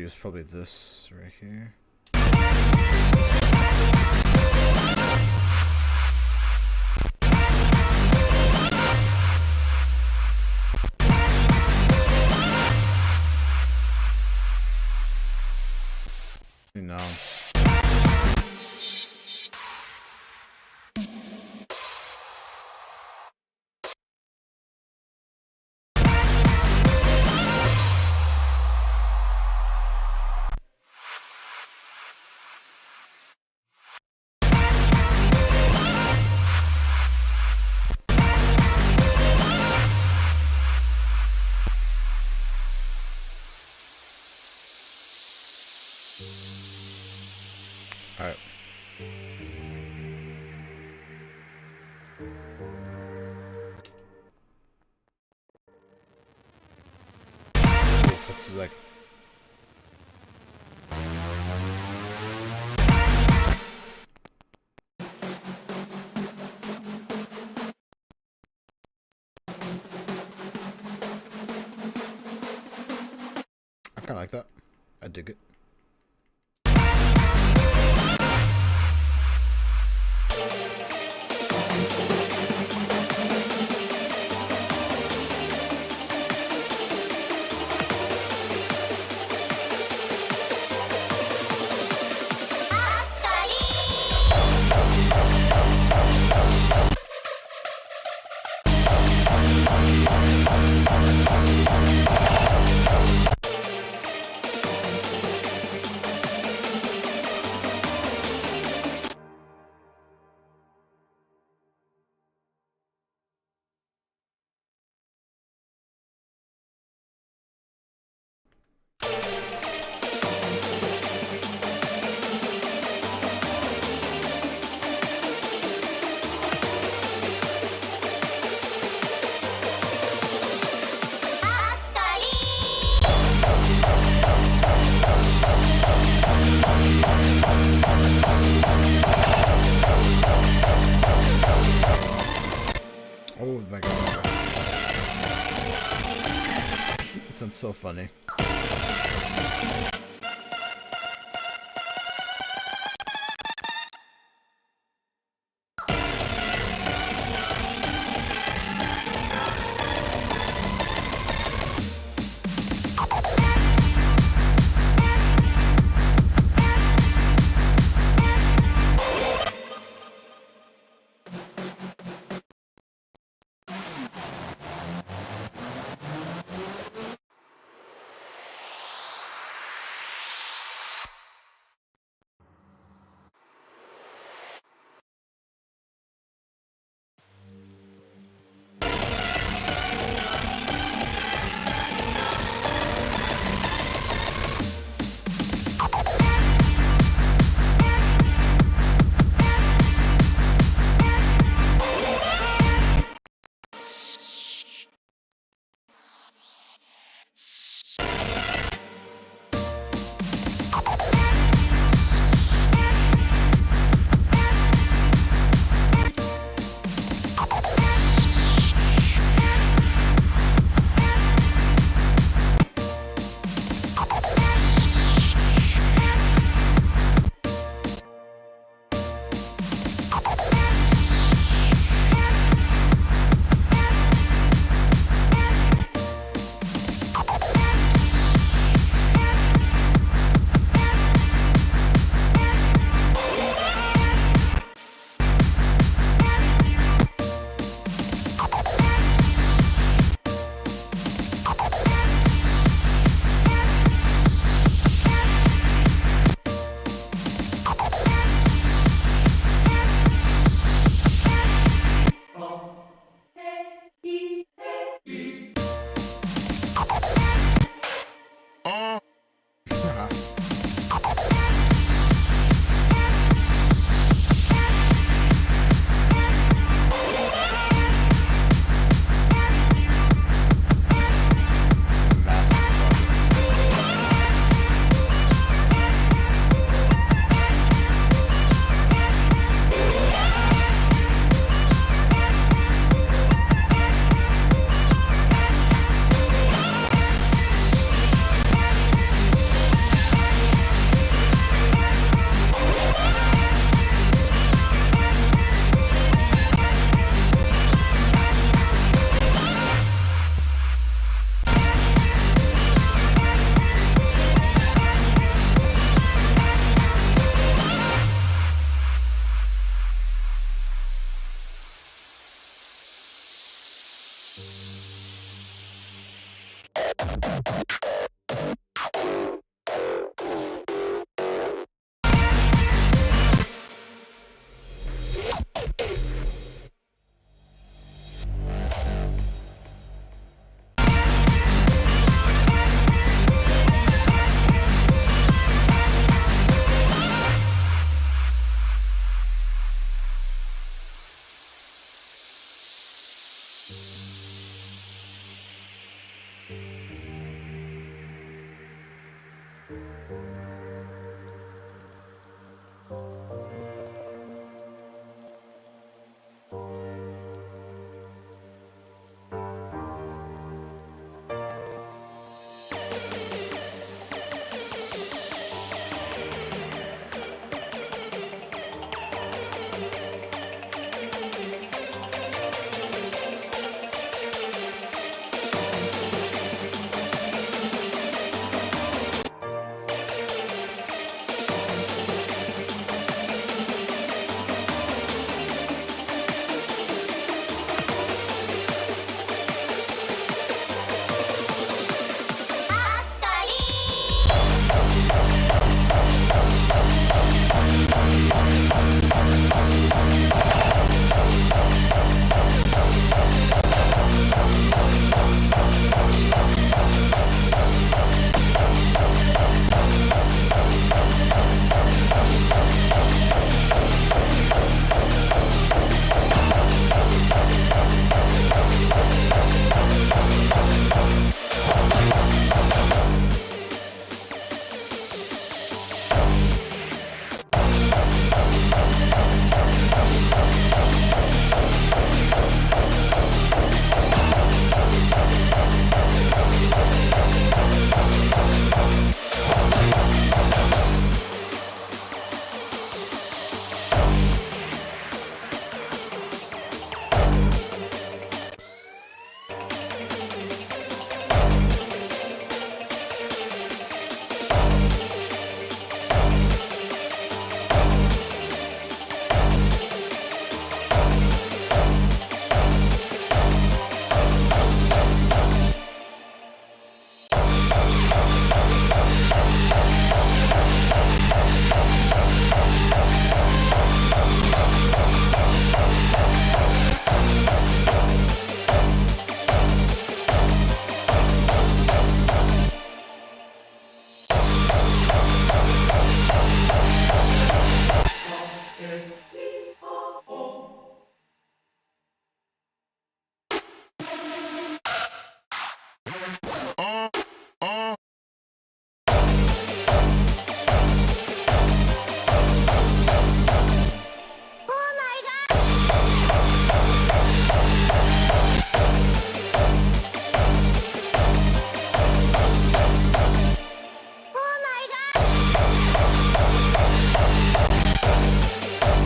use probably this right here. No. Alright. What's like? I kinda like that. I dig it. Oh my god. It sounds so funny.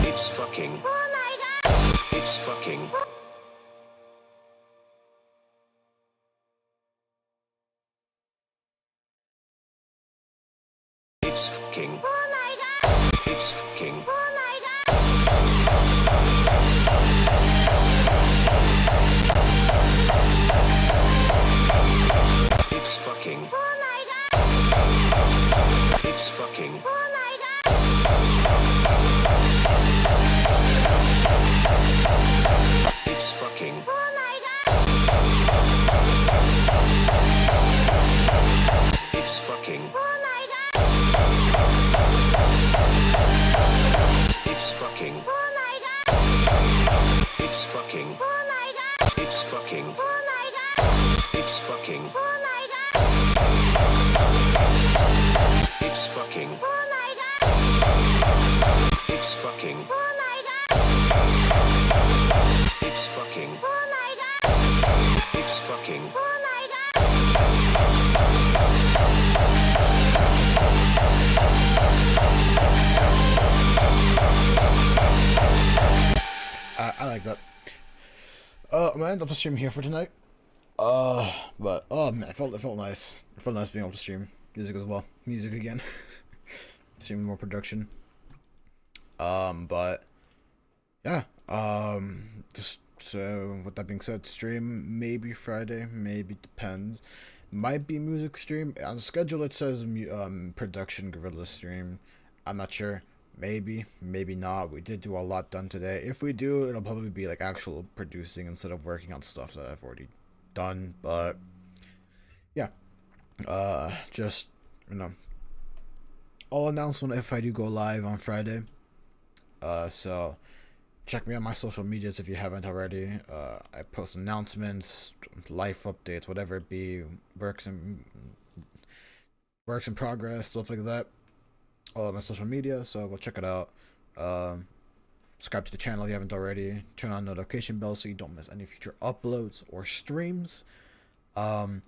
It's fucking. Oh my god! It's fucking. It's fucking. Oh my god! It's fucking. Oh my god! It's fucking. Oh my god! It's fucking. Oh my god! It's fucking. Oh my god! It's fucking. Oh my god! It's fucking. Oh my god! It's fucking. Oh my god! It's fucking. Oh my god! It's fucking. Oh my god! It's fucking. Oh my god! It's fucking. Oh my god! It's fucking. Oh my god! It's fucking. Oh my god! I like that. I'm gonna end up the stream here for tonight. But oh man, it felt nice. It felt nice being able to stream music as well. Music again. Stream more production. But yeah. Just So with that being said, stream maybe Friday, maybe depends. Might be music stream. On the schedule it says production gorilla stream. I'm not sure. Maybe, maybe not. We did do a lot done today. If we do, it'll probably be like actual producing instead of working on stuff that I've already done. But yeah, just you know, I'll announce when if I do go live on Friday. So check me on my social medias if you haven't already. I post announcements, life updates, whatever it be, works in progress, stuff like that. All of my social media, so go check it out. Subscribe to the channel if you haven't already. Turn on notification bell so you don't miss any future uploads or streams. But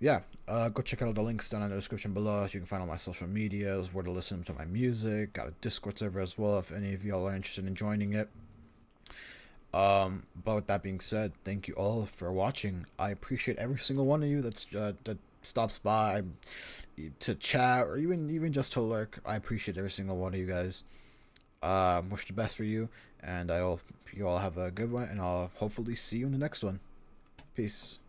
yeah, go check out the links down in the description below. You can find all my social medias, where to listen to my music. Got a Discord server as well if any of y'all are interested in joining it. But with that being said, thank you all for watching. I appreciate every single one of you that stops by to chat or even just to lurk. I appreciate every single one of you guys. Wish the best for you, and I hope you all have a good one, and I'll hopefully see you in the next one. Peace.